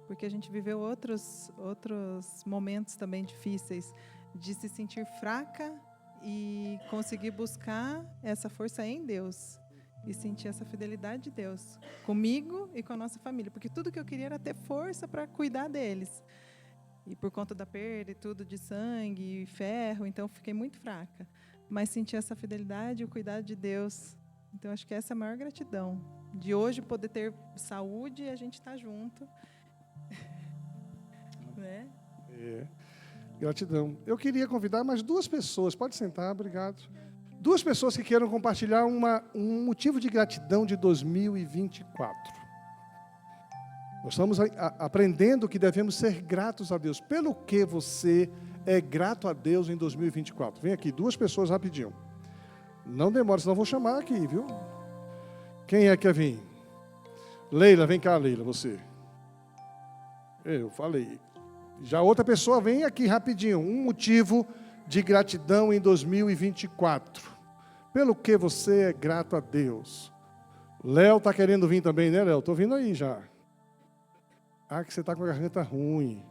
porque a gente viveu outros momentos também difíceis, de se sentir fraca e conseguir buscar essa força em Deus e sentir essa fidelidade de Deus comigo e com a nossa família, porque tudo que eu queria era ter força para cuidar deles. E por conta da perda e tudo de sangue e ferro, então fiquei muito fraca. Mas senti essa fidelidade e o cuidado de Deus. Então acho que essa é a maior gratidão. De hoje poder ter saúde e a gente estar junto. Né? É, gratidão. Eu queria convidar mais 2 pessoas, pode sentar, obrigado. 2 pessoas que queiram compartilhar um motivo de gratidão de 2024. Nós estamos aprendendo que devemos ser gratos a Deus. Pelo que você é grato a Deus em 2024? Vem aqui, 2 pessoas rapidinho. Não demore, senão eu vou chamar aqui, viu? Quem é que quer vir? Leila, vem cá, Leila, você. Eu falei. Já outra pessoa vem aqui rapidinho. Um motivo de gratidão em 2024. Pelo que você é grato a Deus. Léo está querendo vir também, né, Léo? Estou vindo aí já. Ah, que você está com a garganta ruim.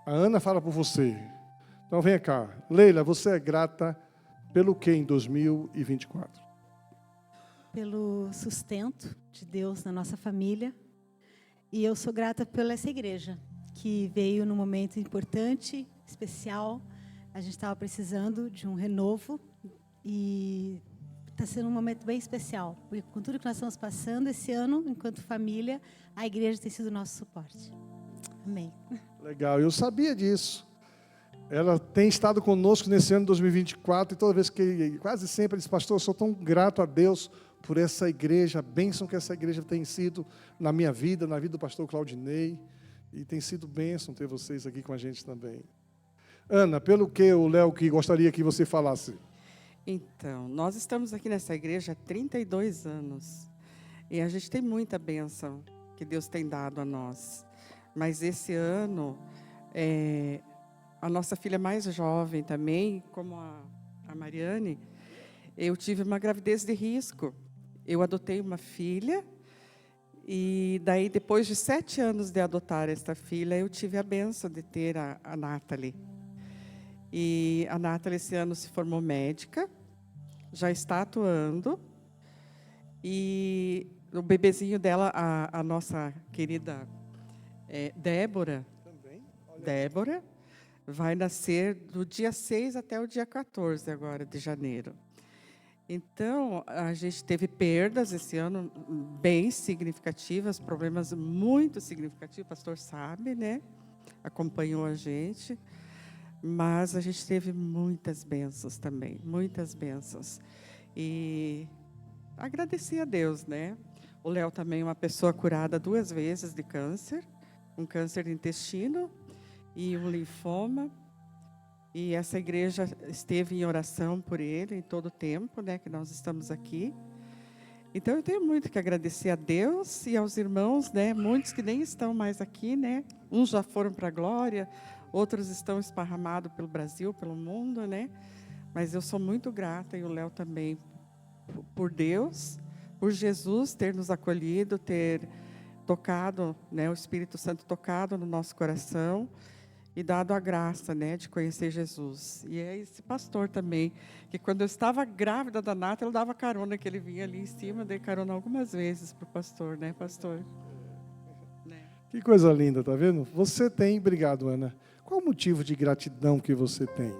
A Ana fala por você. Então vem cá. Leila, você é grata pelo que em 2024? Pelo sustento de Deus na nossa família. E eu sou grata pela essa igreja, que veio num momento importante, especial. A gente estava precisando de um renovo e está sendo um momento bem especial. Porque com tudo que nós estamos passando esse ano, enquanto família, a igreja tem sido o nosso suporte. Amém. Legal, eu sabia disso. Ela tem estado conosco nesse ano de 2024 e toda vez que, quase sempre, diz, pastor, eu sou tão grato a Deus por essa igreja, a bênção que essa igreja tem sido na minha vida, na vida do pastor Claudinei, e tem sido bênção ter vocês aqui com a gente também. Ana, pelo que o Léo que gostaria que você falasse? Então, nós estamos aqui nessa igreja há 32 anos, e a gente tem muita bênção que Deus tem dado a nós. Mas esse ano, a nossa filha mais jovem também, como a Mariane, eu tive uma gravidez de risco. Eu adotei uma filha e daí, depois de 7 anos de adotar esta filha, eu tive a bênção de ter a Nathalie. E a Nathalie esse ano se formou médica, já está atuando. E o bebezinho dela, a nossa querida Débora, vai nascer do dia 6 até o dia 14 agora de janeiro. Então, a gente teve perdas esse ano bem significativas, problemas muito significativos, o pastor sabe, né? Acompanhou a gente, mas a gente teve muitas bênçãos também, muitas bênçãos. E agradeci a Deus, né? O Léo também é uma pessoa curada 2 vezes de câncer, um câncer de intestino e um linfoma. E essa igreja esteve em oração por ele em todo o tempo, né, que nós estamos aqui. Então, eu tenho muito que agradecer a Deus e aos irmãos, né, muitos que nem estão mais aqui, né, uns já foram para a glória, outros estão esparramados pelo Brasil, pelo mundo, né, mas eu sou muito grata, e o Léo também, por Deus, por Jesus ter nos acolhido, ter tocado, né, o Espírito Santo tocado no nosso coração, e dado a graça, né, de conhecer Jesus. E é esse pastor também, que quando eu estava grávida da Nata, ele dava carona, que ele vinha ali em cima, eu dei carona algumas vezes para o pastor, né, pastor? Que coisa linda, tá vendo? Você tem, obrigado, Ana. Qual o motivo de gratidão que você tem?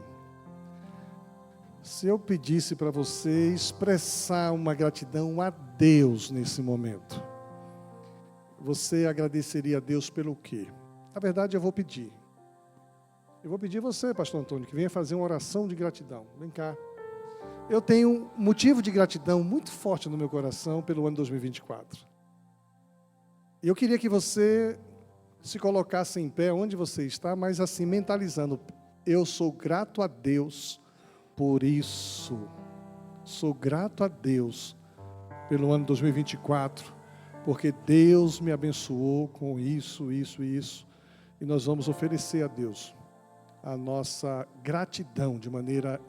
Se eu pedisse para você expressar uma gratidão a Deus nesse momento, você agradeceria a Deus pelo quê? Na verdade, eu vou pedir você, pastor Antônio, que venha fazer uma oração de gratidão. Vem cá. Eu tenho um motivo de gratidão muito forte no meu coração pelo ano 2024. E eu queria que você se colocasse em pé onde você está, mas assim, mentalizando. Eu sou grato a Deus por isso. Sou grato a Deus pelo ano 2024, porque Deus me abençoou com isso, isso e isso. E nós vamos oferecer a Deus a nossa gratidão de maneira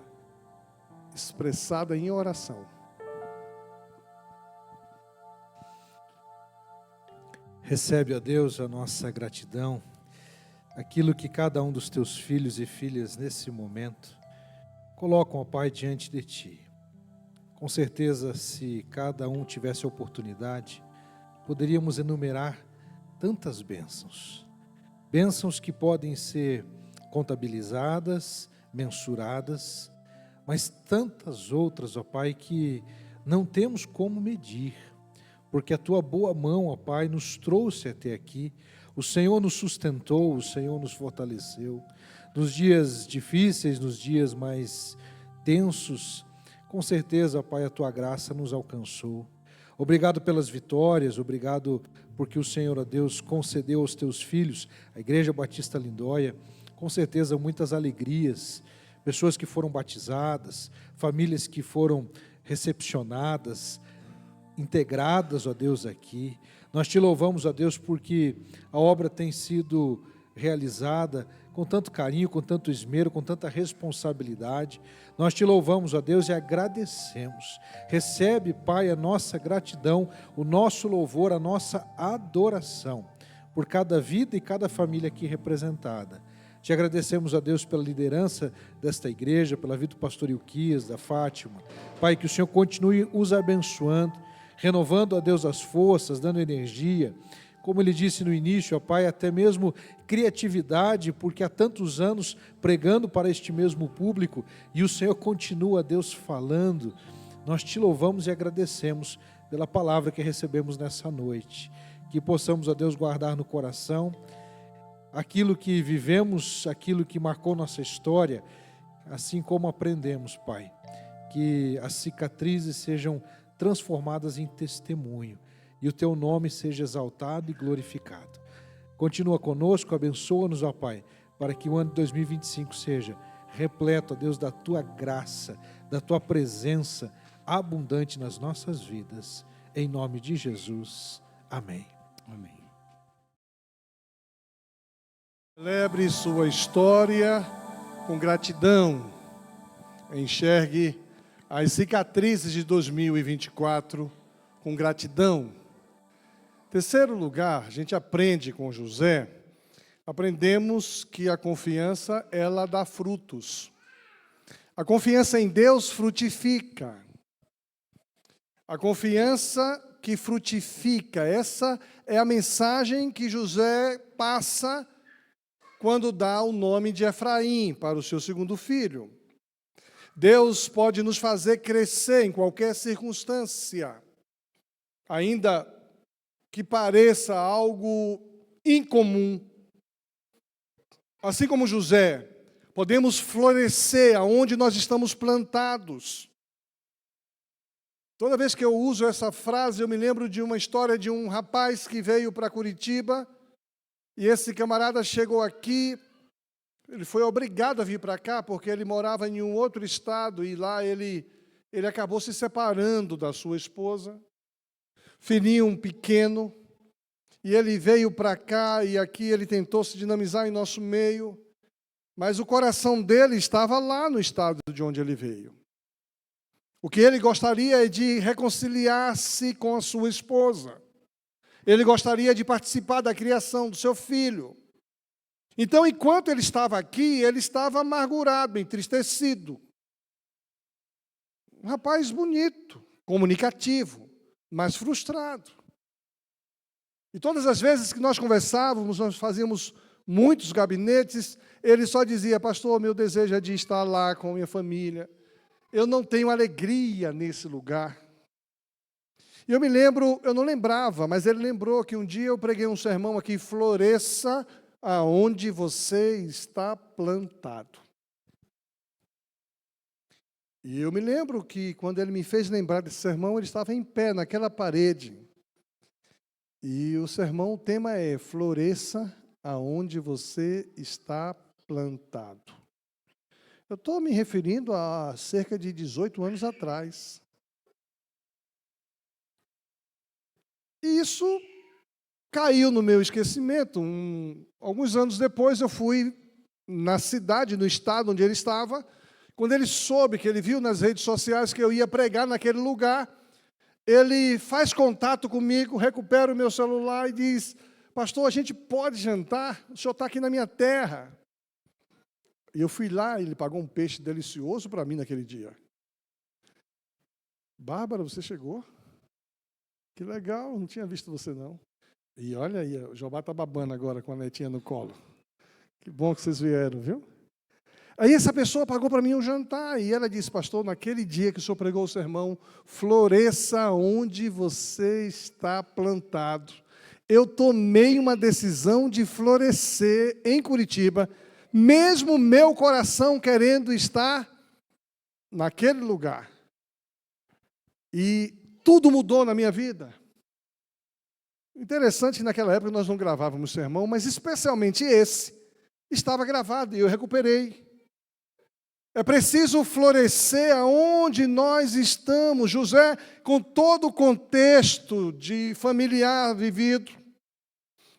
expressada em oração. Recebe, ó Deus, a nossa gratidão, aquilo que cada um dos teus filhos e filhas nesse momento colocam, ó Pai, diante de Ti. Com certeza, se cada um tivesse a oportunidade, poderíamos enumerar tantas bênçãos. Bênçãos que podem ser contabilizadas, mensuradas, mas tantas outras, ó Pai, que não temos como medir, porque a Tua boa mão, ó Pai, nos trouxe até aqui, o Senhor nos sustentou, o Senhor nos fortaleceu, nos dias difíceis, nos dias mais tensos, com certeza, ó Pai, a Tua graça nos alcançou. Obrigado pelas vitórias, obrigado porque o Senhor, ó Deus, concedeu aos Teus filhos, a Igreja Batista Lindóia, com certeza muitas alegrias, pessoas que foram batizadas, famílias que foram recepcionadas, integradas, ó Deus, aqui. Nós Te louvamos, ó Deus, porque a obra tem sido realizada com tanto carinho, com tanto esmero, com tanta responsabilidade. Nós Te louvamos, ó Deus, e agradecemos. Recebe, Pai, a nossa gratidão, o nosso louvor, a nossa adoração por cada vida e cada família aqui representada. Te agradecemos, ó Deus, pela liderança desta igreja, pela vida do pastor Ilquias, da Fátima. Pai, que o Senhor continue os abençoando, renovando, ó Deus, as forças, dando energia. Como ele disse no início, ó Pai, até mesmo criatividade, porque há tantos anos pregando para este mesmo público, e o Senhor continua, Deus, falando. Nós Te louvamos e agradecemos pela palavra que recebemos nessa noite. Que possamos, ó Deus, guardar no coração aquilo que vivemos, aquilo que marcou nossa história, assim como aprendemos, Pai, que as cicatrizes sejam transformadas em testemunho e o Teu nome seja exaltado e glorificado. Continua conosco, abençoa-nos, ó Pai, para que o ano de 2025 seja repleto, ó Deus, da Tua graça, da Tua presença abundante nas nossas vidas. Em nome de Jesus. Amém. Amém. Celebre sua história com gratidão. Enxergue as cicatrizes de 2024 com gratidão. Terceiro lugar, a gente aprende com José, aprendemos que a confiança, ela dá frutos. A confiança em Deus frutifica. A confiança que frutifica, essa é a mensagem que José passa quando dá o nome de Efraim para o seu segundo filho. Deus pode nos fazer crescer em qualquer circunstância, ainda que pareça algo incomum. Assim como José, podemos florescer aonde nós estamos plantados. Toda vez que eu uso essa frase, eu me lembro de uma história de um rapaz que veio para Curitiba, e esse camarada chegou aqui, Ele foi obrigado a vir para cá porque ele morava em um outro estado e lá ele acabou se separando da sua esposa, filhinho pequeno, e ele veio para cá e aqui ele tentou se dinamizar em nosso meio, mas o coração dele estava lá no estado de onde ele veio. O que ele gostaria é de reconciliar-se com a sua esposa. Ele gostaria de participar da criação do seu filho. Então, enquanto ele estava aqui, ele estava amargurado, entristecido. Um rapaz bonito, comunicativo, mas frustrado. E todas as vezes que nós conversávamos, nós fazíamos muitos gabinetes, ele só dizia: pastor, meu desejo é de estar lá com a minha família. Eu não tenho alegria nesse lugar. E eu me lembro, eu não lembrava, mas ele lembrou que um dia eu preguei um sermão aqui: floresça aonde você está plantado. E eu me lembro que quando ele me fez lembrar desse sermão, ele estava em pé naquela parede. E o sermão, o tema é: floresça aonde você está plantado. Eu estou me referindo a cerca de 18 anos atrás. E isso caiu no meu esquecimento. Alguns anos depois eu fui na cidade, no estado onde ele estava. Quando ele soube, que ele viu nas redes sociais que eu ia pregar naquele lugar, ele faz contato comigo, recupera o meu celular e diz: pastor, a gente pode jantar? O senhor está aqui na minha terra. E eu fui lá, ele pagou um peixe delicioso para mim naquele dia. Bárbara, você chegou? Que legal, não tinha visto você não. E olha aí, o Jobá está babando agora com a netinha no colo. Que bom que vocês vieram, viu? Aí essa pessoa pagou para mim um jantar, e ela disse: pastor, naquele dia que o senhor pregou o sermão, floresça onde você está plantado. Eu tomei uma decisão de florescer em Curitiba, mesmo meu coração querendo estar naquele lugar. E tudo mudou na minha vida. Interessante que naquela época nós não gravávamos sermão, mas especialmente esse estava gravado e eu recuperei. É preciso florescer aonde nós estamos. José, com todo o contexto de familiar vivido,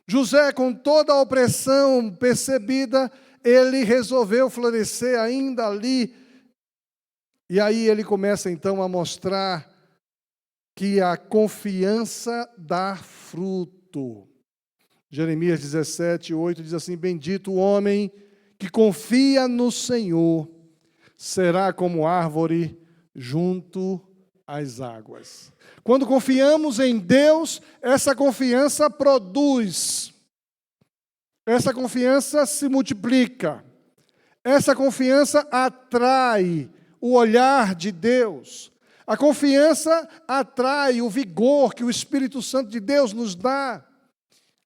José, com toda a opressão percebida, ele resolveu florescer ainda ali. E aí ele começa então a mostrar que a confiança dá fruto. Jeremias 17:8 diz assim: bendito o homem que confia no Senhor, será como árvore junto às águas. Quando confiamos em Deus, essa confiança produz, essa confiança se multiplica, essa confiança atrai o olhar de Deus. A confiança atrai o vigor que o Espírito Santo de Deus nos dá.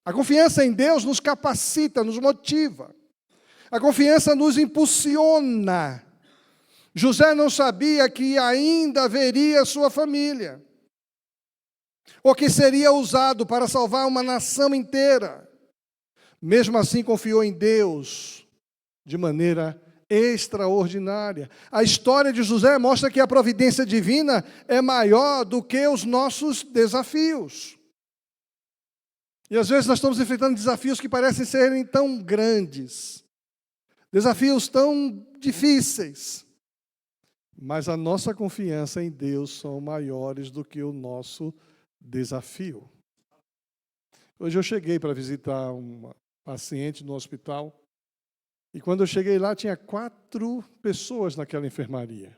A confiança em Deus nos capacita, nos motiva. A confiança nos impulsiona. José não sabia que ainda veria sua família, ou que seria usado para salvar uma nação inteira. Mesmo assim, confiou em Deus de maneira extraordinária. A história de José mostra que a providência divina é maior do que os nossos desafios. E às vezes nós estamos enfrentando desafios que parecem serem tão grandes, desafios tão difíceis, mas a nossa confiança em Deus são maiores do que o nosso desafio. Hoje eu cheguei para visitar uma paciente no hospital, e quando eu cheguei lá, tinha 4 pessoas naquela enfermaria.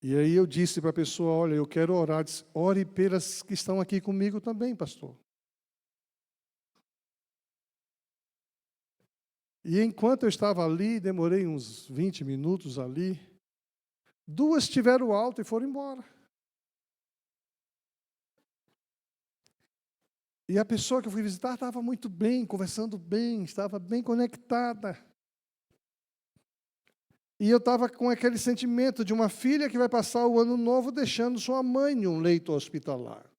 E aí eu disse para a pessoa: olha, eu quero orar. Disse: ore pelas que estão aqui comigo também, pastor. E enquanto eu estava ali, demorei uns 20 minutos ali, 2 tiveram alta e foram embora. E a pessoa que eu fui visitar estava muito bem, conversando bem, estava bem conectada. E eu estava com aquele sentimento de uma filha que vai passar o ano novo deixando sua mãe em um leito hospitalar.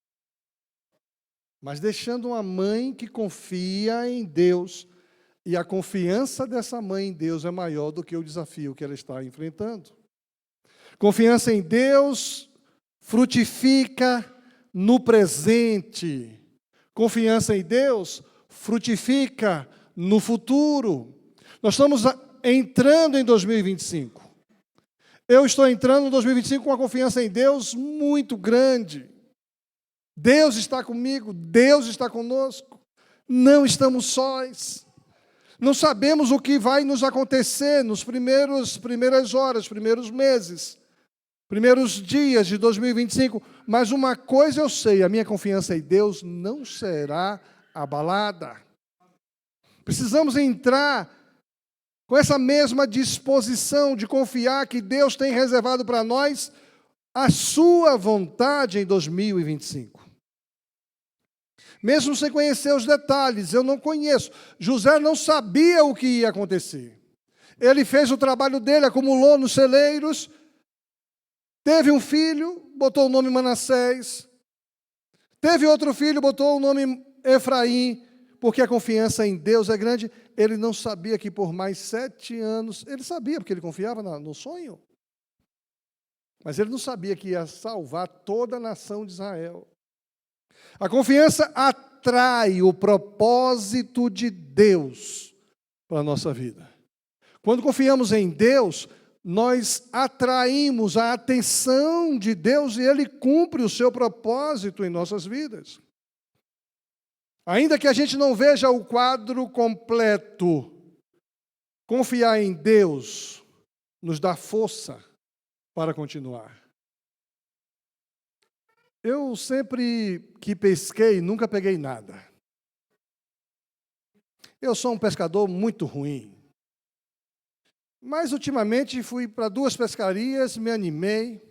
mas deixando uma mãe que confia em Deus, e a confiança dessa mãe em Deus é maior do que o desafio que ela está enfrentando. Confiança em Deus frutifica no presente. Confiança em Deus frutifica no futuro. Nós estamos entrando em 2025. Eu estou entrando em 2025 com uma confiança em Deus muito grande. Deus está comigo, Deus está conosco. Não estamos sós. Não sabemos o que vai nos acontecer nos primeiras horas, primeiros meses, primeiros dias de 2025. Mas uma coisa eu sei, a minha confiança em Deus não será abalada. Precisamos entrar com essa mesma disposição de confiar que Deus tem reservado para nós a sua vontade em 2025. Mesmo sem conhecer os detalhes, eu não conheço. José não sabia o que ia acontecer. Ele fez o trabalho dele, acumulou nos celeiros, teve um filho, botou o nome Manassés. Teve outro filho, botou o nome Efraim, porque a confiança em Deus é grande. Ele não sabia que por mais 7 anos, ele sabia, porque ele confiava no sonho, mas ele não sabia que ia salvar toda a nação de Israel. A confiança atrai o propósito de Deus para a nossa vida. Quando confiamos em Deus, nós atraímos a atenção de Deus e Ele cumpre o seu propósito em nossas vidas. Ainda que a gente não veja o quadro completo, confiar em Deus nos dá força para continuar. Eu sempre que pesquei, nunca peguei nada. Eu sou um pescador muito ruim. Mas ultimamente fui para 2 pescarias, me animei.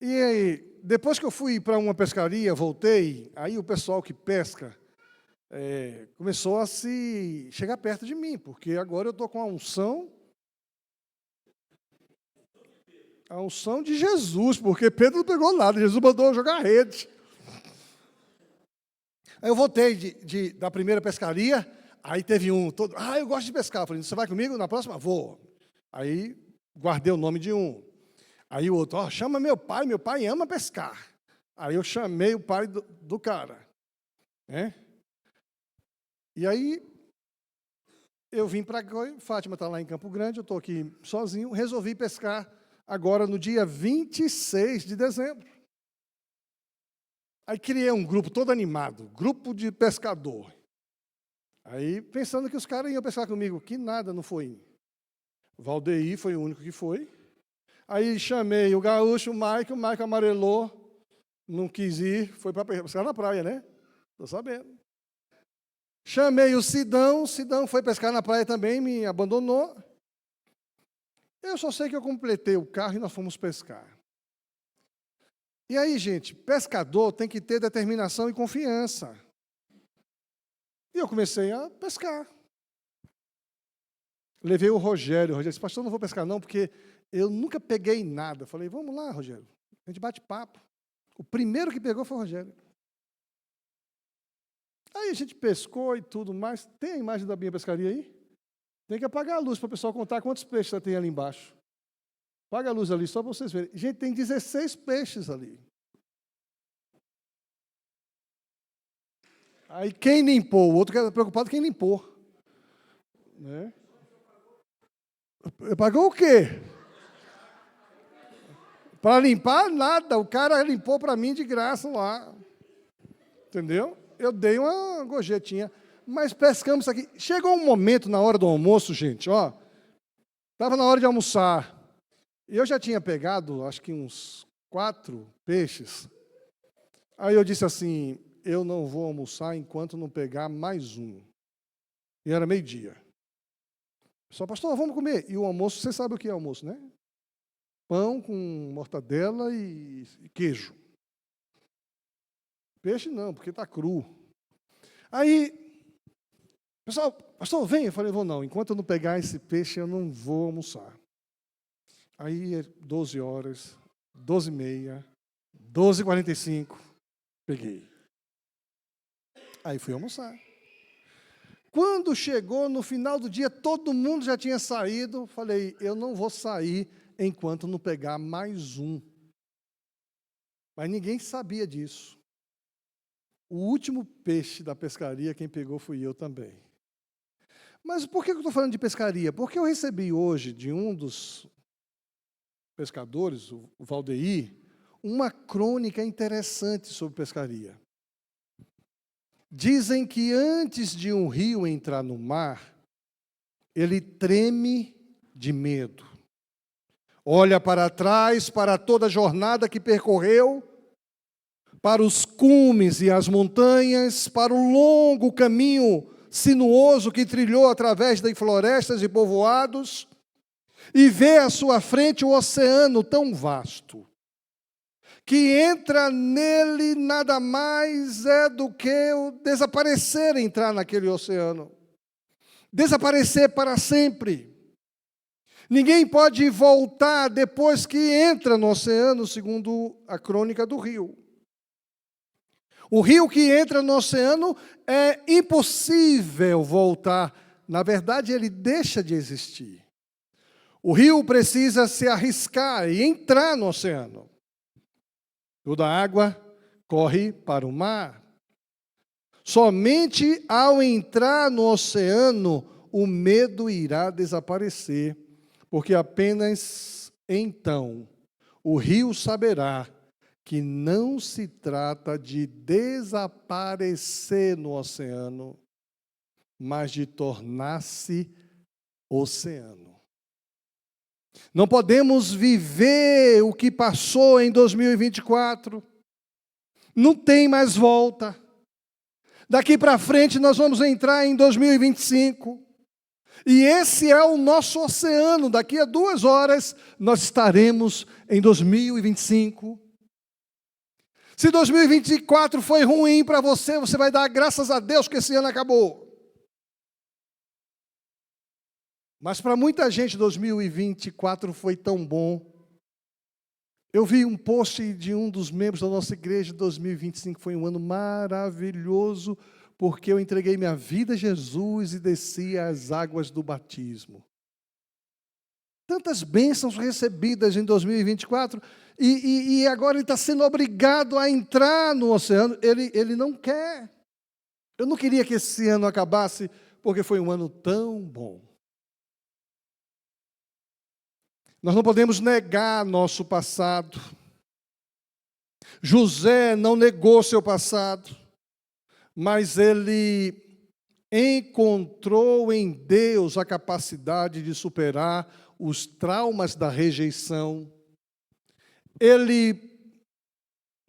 E aí, depois que eu fui para uma pescaria, voltei, aí o pessoal que pesca começou a se chegar perto de mim, porque agora eu estou com a unção de Jesus, porque Pedro não pegou nada, Jesus mandou eu jogar rede. Aí eu voltei da primeira pescaria, aí teve um, eu gosto de pescar. Eu falei, você vai comigo? Na próxima? Vou. Aí guardei o nome de um. Aí o outro, chama meu pai ama pescar. Aí eu chamei o pai do cara. Né? E aí eu vim para cá, Fátima está lá em Campo Grande, eu estou aqui sozinho, resolvi pescar agora no dia 26 de dezembro. Aí criei um grupo todo animado, grupo de pescador. Aí pensando que os caras iam pescar comigo, que nada, não foi. O Valdeir foi o único que foi. Aí chamei o gaúcho, o Mike amarelou, não quis ir, foi para pescar na praia, né? Estou sabendo. Chamei o Sidão foi pescar na praia também, me abandonou. Eu só sei que eu completei o carro e nós fomos pescar. E aí, gente, pescador tem que ter determinação e confiança. E eu comecei a pescar. Levei o Rogério disse, pastor, não vou pescar não, porque eu nunca peguei nada. Falei, vamos lá, Rogério, a gente bate papo. O primeiro que pegou foi o Rogério. Aí a gente pescou e tudo mais. Tem a imagem da minha pescaria aí? Tem que apagar a luz para o pessoal contar quantos peixes tem ali embaixo. Apaga a luz ali, só para vocês verem. Gente, tem 16 peixes ali. Aí quem limpou? O outro que era preocupado quem limpou. Né? Pagou o quê? Para limpar, nada. O cara limpou para mim de graça lá. Entendeu? Eu dei uma gorjetinha. Mas pescamos isso aqui. Chegou um momento na hora do almoço, gente, estava na hora de almoçar. Eu já tinha pegado, acho que uns 4 peixes. Aí eu disse assim, eu não vou almoçar enquanto não pegar mais um. E era 12:00. Só, pastor, vamos comer. E o almoço, você sabe o que é almoço, né? Pão com mortadela e queijo. Peixe não, porque está cru. Aí, pessoal, pastor, vem. Eu falei, vou não. Enquanto eu não pegar esse peixe, eu não vou almoçar. Aí, 12 horas, 12:30, 12:45, peguei. Aí fui almoçar. Quando chegou no final do dia, todo mundo já tinha saído. Falei, eu não vou sair enquanto não pegar mais um. Mas ninguém sabia disso. O último peixe da pescaria, quem pegou fui eu também. Mas por que eu estou falando de pescaria? Porque eu recebi hoje de um dos pescadores, o Valdeir, uma crônica interessante sobre pescaria. Dizem que antes de um rio entrar no mar, ele treme de medo. Olha para trás, para toda a jornada que percorreu, para os cumes e as montanhas, para o longo caminho sinuoso que trilhou através de florestas e povoados, e vê à sua frente o oceano tão vasto, que entra nele nada mais é do que o desaparecer, entrar naquele oceano. Desaparecer para sempre. Ninguém pode voltar depois que entra no oceano, segundo a crônica do rio. O rio que entra no oceano é impossível voltar. Na verdade, ele deixa de existir. O rio precisa se arriscar e entrar no oceano. Toda a água corre para o mar. Somente ao entrar no oceano, o medo irá desaparecer, porque apenas então o rio saberá que não se trata de desaparecer no oceano, mas de tornar-se oceano. Não podemos viver o que passou em 2024. Não tem mais volta. Daqui para frente nós vamos entrar em 2025. E esse é o nosso oceano. Daqui a 2 horas nós estaremos em 2025. Se 2024 foi ruim para você, você vai dar graças a Deus que esse ano acabou. Mas para muita gente, 2024 foi tão bom. Eu vi um post de um dos membros da nossa igreja, 2025 foi um ano maravilhoso, porque eu entreguei minha vida a Jesus e desci as águas do batismo. Tantas bênçãos recebidas em 2024, e agora ele está sendo obrigado a entrar no oceano. Ele não quer. Eu não queria que esse ano acabasse, porque foi um ano tão bom. Nós não podemos negar nosso passado. José não negou seu passado, mas ele encontrou em Deus a capacidade de superar os traumas da rejeição. Ele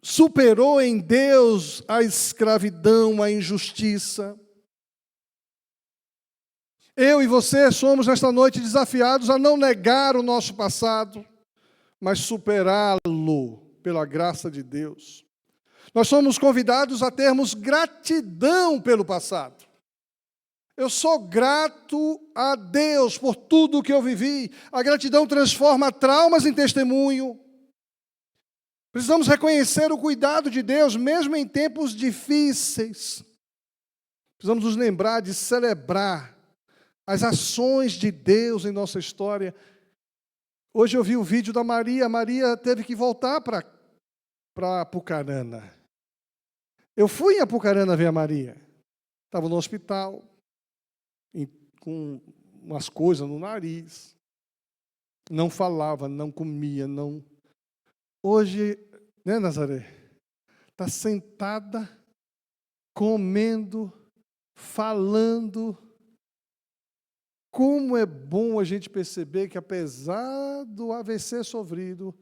superou em Deus a escravidão, a injustiça. Eu e você somos nesta noite desafiados a não negar o nosso passado, mas superá-lo pela graça de Deus. Nós somos convidados a termos gratidão pelo passado. Eu sou grato a Deus por tudo que eu vivi. A gratidão transforma traumas em testemunho. Precisamos reconhecer o cuidado de Deus, mesmo em tempos difíceis. Precisamos nos lembrar de celebrar as ações de Deus em nossa história. Hoje eu vi o vídeo da Maria. A Maria teve que voltar para Apucarana. Eu fui em Apucarana ver a Maria. Estava no hospital, com umas coisas no nariz. Não falava, não comia, não... Hoje, né, Nazaré? Está sentada, comendo, falando. Como é bom a gente perceber que, apesar do AVC sofrido,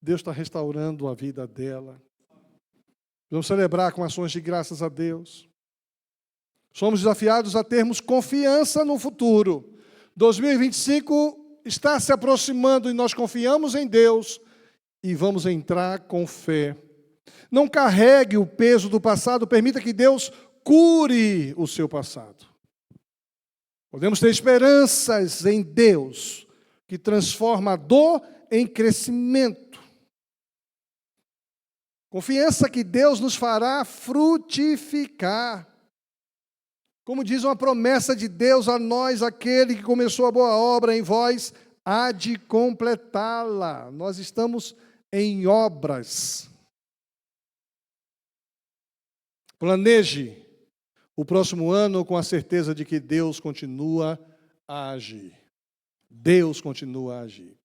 Deus está restaurando a vida dela. Vamos celebrar com ações de graças a Deus. Somos desafiados a termos confiança no futuro. 2025 está se aproximando e nós confiamos em Deus e vamos entrar com fé. Não carregue o peso do passado, permita que Deus cure o seu passado. Podemos ter esperanças em Deus, que transforma a dor em crescimento. Confiança que Deus nos fará frutificar. Como diz uma promessa de Deus a nós, aquele que começou a boa obra em vós, há de completá-la. Nós estamos em obras. Planeje o próximo ano com a certeza de que Deus continua a agir. Deus continua a agir.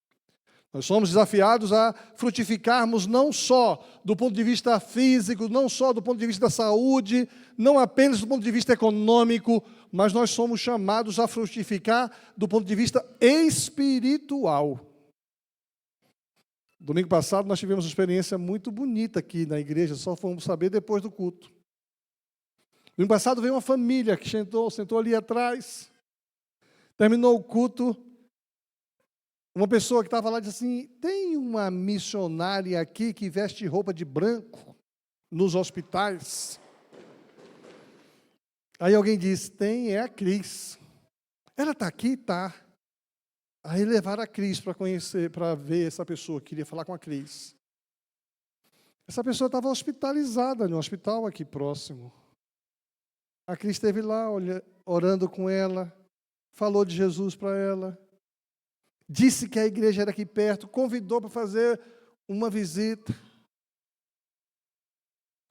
Nós somos desafiados a frutificarmos não só do ponto de vista físico, não só do ponto de vista da saúde, não apenas do ponto de vista econômico, mas nós somos chamados a frutificar do ponto de vista espiritual. Domingo passado nós tivemos uma experiência muito bonita aqui na igreja, só fomos saber depois do culto. Domingo passado veio uma família que sentou ali atrás, terminou o culto. Uma pessoa que estava lá disse assim, tem uma missionária aqui que veste roupa de branco nos hospitais. Aí alguém disse, tem, é a Cris. Ela está aqui? Está. Aí levaram a Cris para conhecer, para ver essa pessoa, queria falar com a Cris. Essa pessoa estava hospitalizada no hospital aqui próximo. A Cris esteve lá orando com ela, falou de Jesus para ela. Disse que a igreja era aqui perto, convidou para fazer uma visita.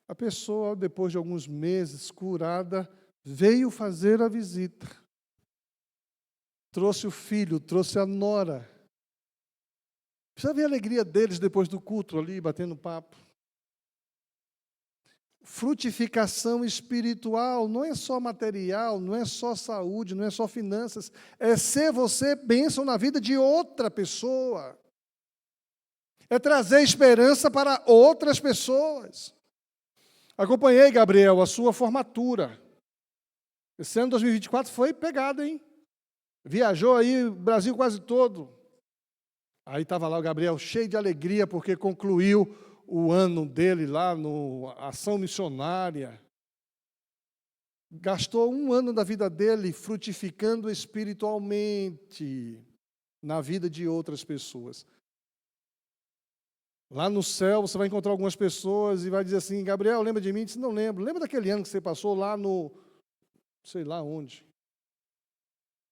A pessoa, depois de alguns meses, curada, veio fazer a visita. Trouxe o filho, trouxe a nora. Precisa ver a alegria deles depois do culto ali, batendo papo. Frutificação espiritual não é só material, não é só saúde, não é só finanças, é ser você bênção na vida de outra pessoa. É trazer esperança para outras pessoas. Acompanhei, Gabriel, a sua formatura. Esse ano 2024 foi pegado, hein? Viajou aí o Brasil quase todo. Aí estava lá o Gabriel cheio de alegria porque concluiu o ano dele lá no Ação Missionária. Gastou um ano da vida dele frutificando espiritualmente na vida de outras pessoas. Lá no céu você vai encontrar algumas pessoas e vai dizer assim, Gabriel, lembra de mim? Eu disse, não lembro. Lembra daquele ano que você passou lá no, sei lá onde?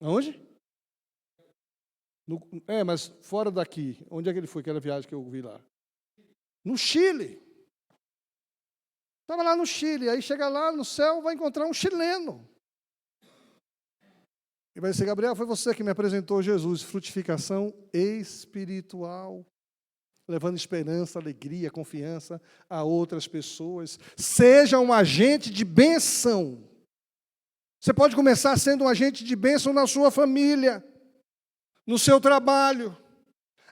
Aonde? Mas fora daqui. Onde é que ele foi, aquela viagem que eu vi lá? No Chile. Estava lá no Chile, aí chega lá no céu, vai encontrar um chileno. E vai dizer, Gabriel, foi você que me apresentou Jesus, frutificação espiritual, levando esperança, alegria, confiança a outras pessoas. Seja um agente de bênção. Você pode começar sendo um agente de bênção na sua família, no seu trabalho,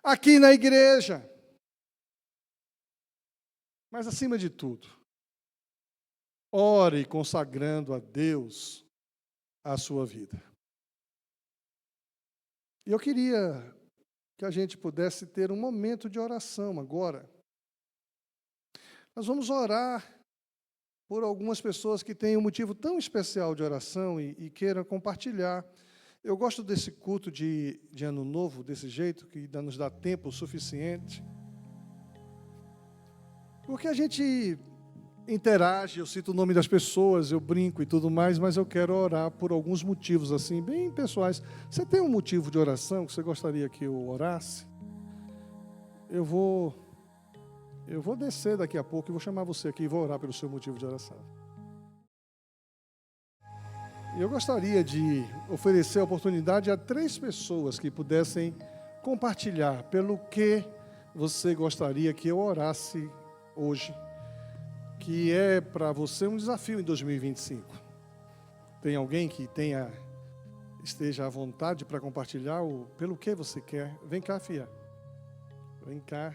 aqui na igreja. Mas, acima de tudo, ore consagrando a Deus a sua vida. E eu queria que a gente pudesse ter um momento de oração agora. Nós vamos orar por algumas pessoas que têm um motivo tão especial de oração e queiram compartilhar. Eu gosto desse culto de Ano Novo, desse jeito, que nos dá tempo suficiente. Porque a gente interage, eu cito o nome das pessoas, eu brinco e tudo mais, mas eu quero orar por alguns motivos, assim, bem pessoais. Você tem um motivo de oração que você gostaria que eu orasse? Eu vou descer daqui a pouco e vou chamar você aqui e vou orar pelo seu motivo de oração. E eu gostaria de oferecer a oportunidade a 3 pessoas que pudessem compartilhar pelo que você gostaria que eu orasse hoje, que é para você um desafio em 2025. Tem alguém que esteja à vontade para compartilhar pelo que você quer? Vem cá, filha. Vem cá.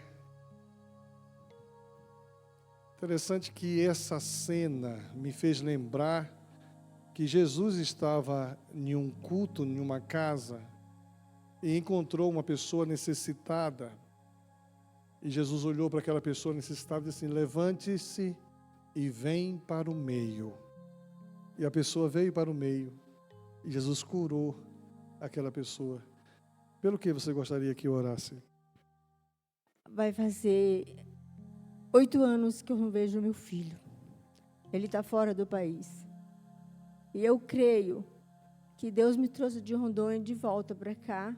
Interessante que essa cena me fez lembrar que Jesus estava em um culto, em uma casa, e encontrou uma pessoa necessitada. E Jesus olhou para aquela pessoa necessitada e disse assim, levante-se e vem para o meio. E a pessoa veio para o meio. E Jesus curou aquela pessoa. Pelo que você gostaria que eu orasse? Vai fazer 8 anos que eu não vejo meu filho. Ele está fora do país. E eu creio que Deus me trouxe de Rondônia de volta para cá.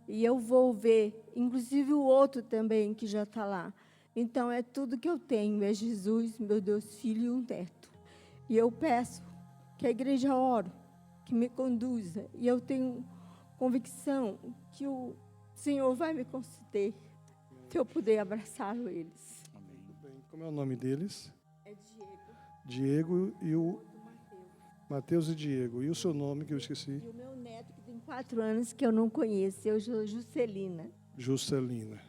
E eu vou ver, inclusive o outro também que já está lá. Então, é tudo que eu tenho, é Jesus, meu Deus, Filho e um neto. E eu peço que a igreja ore, que me conduza. E eu tenho convicção que o Senhor vai me conceder, se eu puder abraçá-lo eles. Muito bem. Como é o nome deles? É Diego. Diego e o Mateus e Diego. E o seu nome, que eu esqueci? E o meu neto, que tem 4 anos, que eu não conheço, eu sou Juscelina. Juscelina.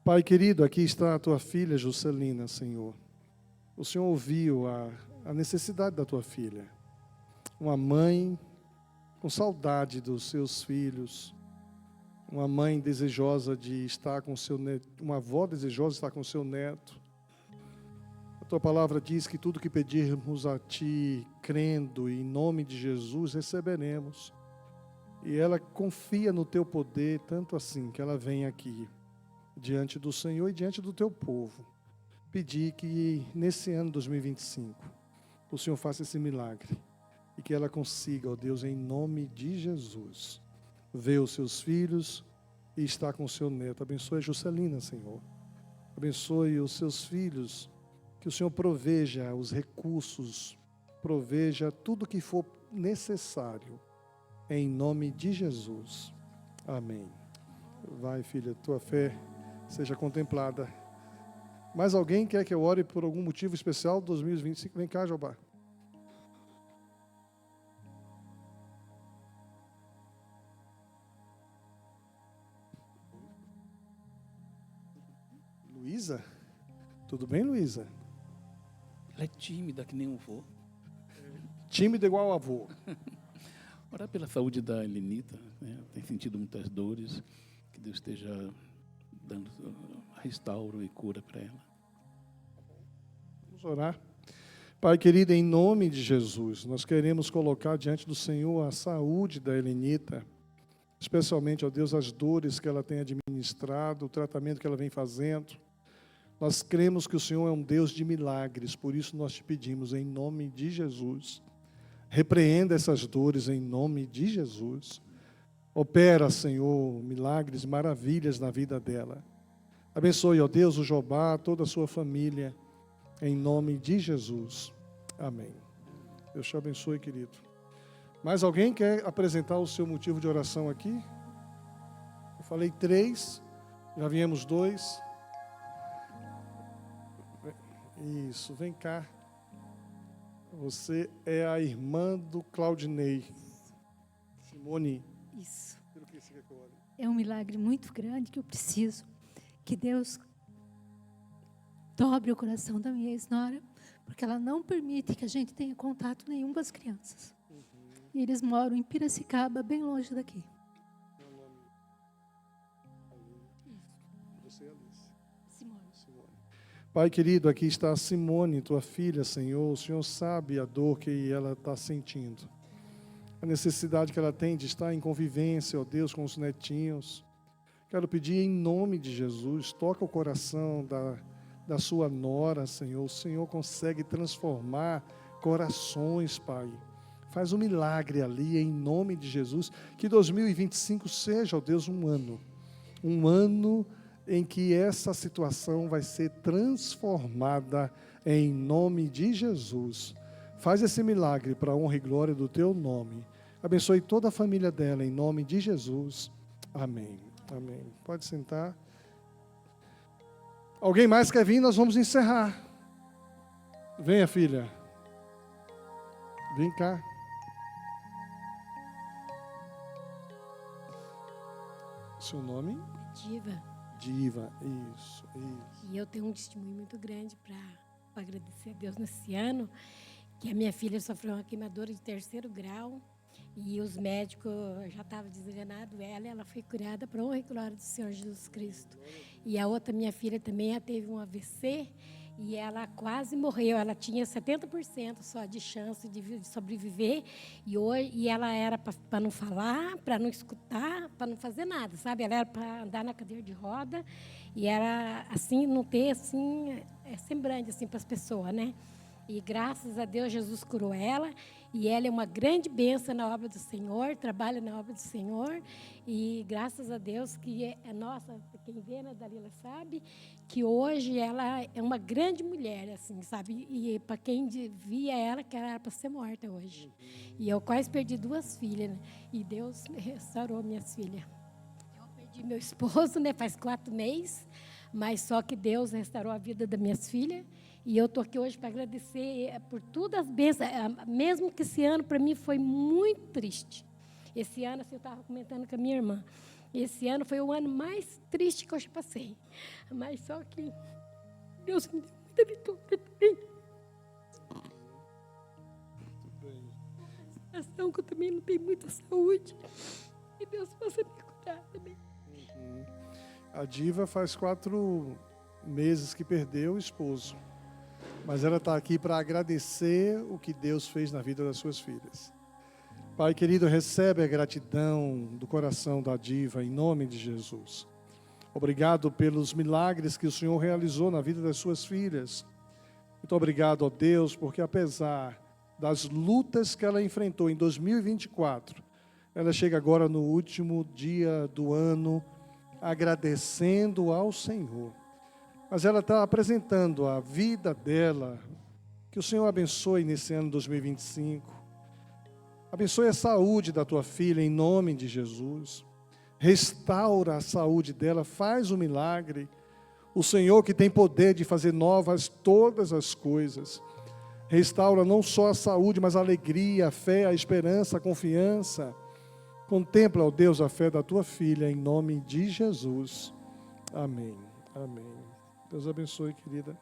Pai querido, aqui está a tua filha Juscelina, Senhor. O Senhor ouviu a necessidade da tua filha. Uma mãe com saudade dos seus filhos. Uma mãe desejosa de estar com seu neto. Uma avó desejosa de estar com seu neto. A tua palavra diz que tudo que pedirmos a ti, crendo em nome de Jesus, receberemos. E ela confia no teu poder, tanto assim que ela vem aqui, diante do Senhor e diante do teu povo, pedir que nesse ano 2025, o Senhor faça esse milagre e que ela consiga, ó Deus, em nome de Jesus, ver os seus filhos e estar com o seu neto. Abençoe a Juscelina, Senhor. Abençoe os seus filhos, que o Senhor proveja os recursos, proveja tudo que for necessário, em nome de Jesus. Amém. Vai, filha, tua fé seja contemplada. Mais alguém quer que eu ore por algum motivo especial 2025? Vem cá, Jobá. Luísa? Tudo bem, Luísa? Ela é tímida, que nem o vô. Tímida igual avô. Orar pela saúde da Helenita, né? Tem sentido muitas dores, que Deus esteja dando restauro e cura para ela. Vamos orar. Pai querido, em nome de Jesus, nós queremos colocar diante do Senhor a saúde da Helenita, especialmente, ó Deus, as dores que ela tem administrado, o tratamento que ela vem fazendo. Nós cremos que o Senhor é um Deus de milagres, por isso nós te pedimos, em nome de Jesus, repreenda essas dores em nome de Jesus. Opera, Senhor, milagres, maravilhas na vida dela. Abençoe, ó Deus, o Jobá, toda a sua família, em nome de Jesus. Amém. Deus te abençoe, querido. Mais alguém quer apresentar o seu motivo de oração aqui? Eu falei 3, já viemos 2. Isso, vem cá. Você é a irmã do Claudinei. Simone. Isso. Pelo que você quer que eu ore? É um milagre muito grande que eu preciso que Deus dobre o coração da minha ex-nora, porque ela não permite que a gente tenha contato nenhum com as crianças. E eles moram em Piracicaba, bem longe daqui. Meu nome. Você é Alice. Simone. Simone. Pai querido, aqui está a Simone, tua filha, Senhor. O Senhor sabe a dor que ela está sentindo. A necessidade que ela tem de estar em convivência, ó Deus, com os netinhos. Quero pedir em nome de Jesus, toca o coração da sua nora, Senhor. O Senhor consegue transformar corações, Pai. Faz um milagre ali, em nome de Jesus. Que 2025 seja, ó Deus, um ano em que essa situação vai ser transformada em nome de Jesus. Faz esse milagre para a honra e glória do teu nome. Abençoe toda a família dela, em nome de Jesus. Amém. Amém. Pode sentar. Alguém mais quer vir? Nós vamos encerrar. Venha, filha. Vem cá. Seu nome? Diva. Diva. Isso. E eu tenho um testemunho muito grande para agradecer a Deus nesse ano, que a minha filha sofreu uma queimadura de 3º grau e os médicos já estavam desenganados ela foi curada para a honra e glória do Senhor Jesus Cristo. E a outra minha filha também ela teve um AVC e ela quase morreu. Ela tinha 70% só de chance de sobreviver e ela era para não falar, para não escutar, para não fazer nada, sabe? Ela era para andar na cadeira de roda e era assim, não ter assim, semblante assim para as pessoas, né? E graças a Deus, Jesus curou ela. E ela é uma grande bênção na obra do Senhor, trabalha na obra do Senhor. E graças a Deus que nossa, quem vê, né, Dalila, sabe que hoje ela é uma grande mulher, assim, sabe? E para quem via ela, que ela era para ser morta hoje. E eu quase perdi 2 filhas, né? E Deus restaurou minhas filhas. Eu perdi meu esposo, né, faz 4 meses, mas só que Deus restaurou a vida das minhas filhas. E eu estou aqui hoje para agradecer por todas as bênçãos, mesmo que esse ano para mim foi muito triste. Esse ano, assim, eu estava comentando com a minha irmã, esse ano foi o ano mais triste que eu já passei. Mas só que Deus me deu muita vitória também. A situação que eu também não tenho muita saúde. E Deus possa me cuidar também. A Diva faz 4 meses que perdeu o esposo. Mas ela está aqui para agradecer o que Deus fez na vida das suas filhas. Pai querido, recebe a gratidão do coração da Diva, em nome de Jesus. Obrigado pelos milagres que o Senhor realizou na vida das suas filhas. Muito obrigado, ó Deus, porque apesar das lutas que ela enfrentou em 2024, ela chega agora no último dia do ano, agradecendo ao Senhor. Mas ela está apresentando a vida dela, que o Senhor abençoe nesse ano 2025. Abençoe a saúde da tua filha, em nome de Jesus. Restaura a saúde dela, faz um milagre. O Senhor que tem poder de fazer novas todas as coisas. Restaura não só a saúde, mas a alegria, a fé, a esperança, a confiança. Contempla, ó Deus, a fé da tua filha, em nome de Jesus. Amém. Amém. Deus abençoe, querida.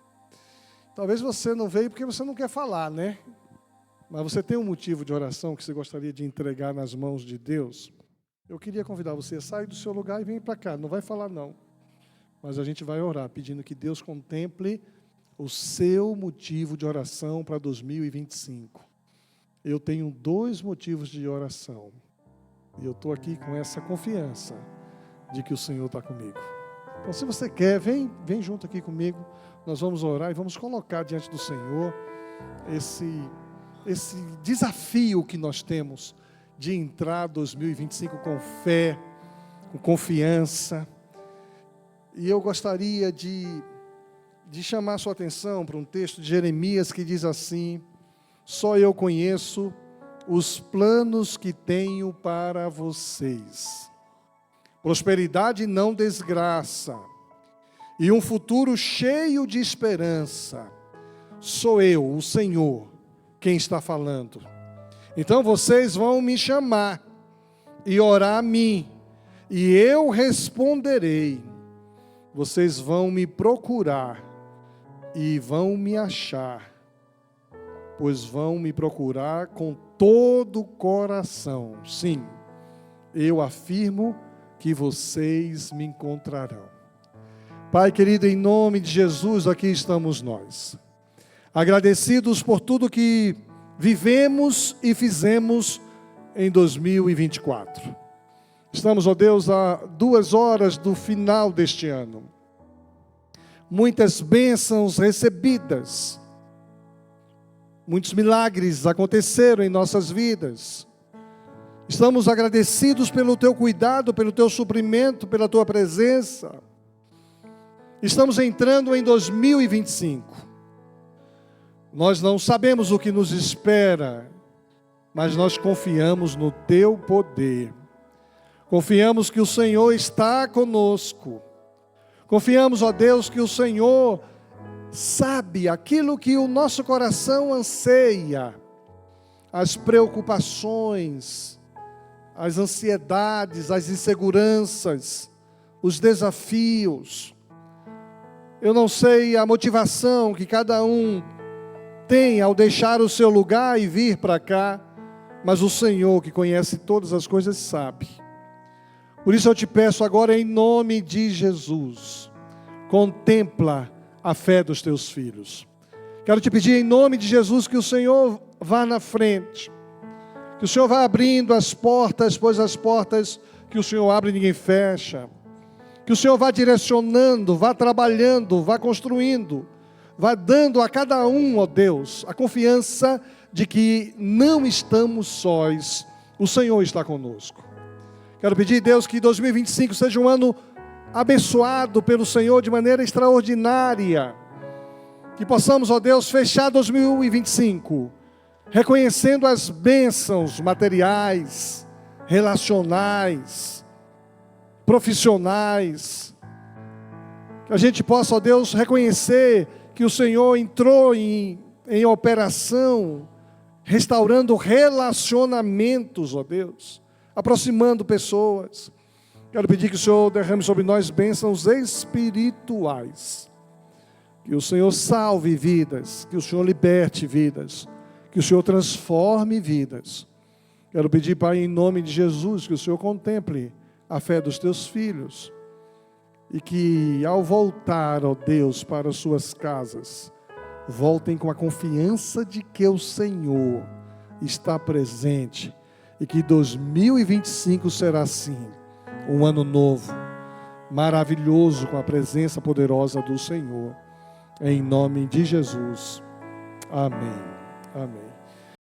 Talvez você não veio porque você não quer falar, né? Mas você tem um motivo de oração que você gostaria de entregar nas mãos de Deus? Eu queria convidar você a sair do seu lugar e vir para cá. Não vai falar, não. Mas a gente vai orar, pedindo que Deus contemple o seu motivo de oração para 2025. Eu tenho 2 motivos de oração. E eu estou aqui com essa confiança de que o Senhor está comigo. Então, se você quer, vem junto aqui comigo. Nós vamos orar e vamos colocar diante do Senhor esse desafio que nós temos de entrar 2025 com fé, com confiança. E eu gostaria de chamar a sua atenção para um texto de Jeremias que diz assim: só eu conheço os planos que tenho para vocês. Prosperidade e não desgraça, e um futuro cheio de esperança. Sou eu, o Senhor, quem está falando. Então vocês vão me chamar e orar a mim, e eu responderei. Vocês vão me procurar e vão me achar, pois vão me procurar com todo o coração. Sim, eu afirmo que vocês me encontrarão. Pai querido, em nome de Jesus, aqui estamos nós, agradecidos por tudo que vivemos e fizemos em 2024. Estamos, ó Deus, a 2 horas do final deste ano. Muitas bênçãos recebidas, muitos milagres aconteceram em nossas vidas. Estamos agradecidos pelo teu cuidado, pelo teu suprimento, pela tua presença. Estamos entrando em 2025. Nós não sabemos o que nos espera, mas nós confiamos no teu poder. Confiamos que o Senhor está conosco. Confiamos, ó Deus, que o Senhor sabe aquilo que o nosso coração anseia, as preocupações, as ansiedades, as inseguranças, os desafios. Eu não sei a motivação que cada um tem ao deixar o seu lugar e vir para cá, mas o Senhor, que conhece todas as coisas, sabe. Por isso eu te peço agora, em nome de Jesus, contempla a fé dos teus filhos. Quero te pedir em nome de Jesus que o Senhor vá na frente, que o Senhor vá abrindo as portas, pois as portas que o Senhor abre ninguém fecha. Que o Senhor vá direcionando, vá trabalhando, vá construindo, vai dando a cada um, ó Deus, a confiança de que não estamos sós, o Senhor está conosco. Quero pedir, Deus, que 2025 seja um ano abençoado pelo Senhor de maneira extraordinária. Que possamos, ó Deus, fechar 2025 reconhecendo as bênçãos materiais, relacionais, profissionais. Que a gente possa, ó Deus, reconhecer que o Senhor entrou em operação, restaurando relacionamentos, ó Deus, aproximando pessoas. Quero pedir que o Senhor derrame sobre nós bênçãos espirituais. Que o Senhor salve vidas, que o Senhor liberte vidas, que o Senhor transforme vidas. Quero pedir, Pai, em nome de Jesus, que o Senhor contemple a fé dos teus filhos e que ao voltar, ó Deus, para as suas casas, voltem com a confiança de que o Senhor está presente e que 2025 será assim, um ano novo, maravilhoso, com a presença poderosa do Senhor. Em nome de Jesus. Amém. Amém.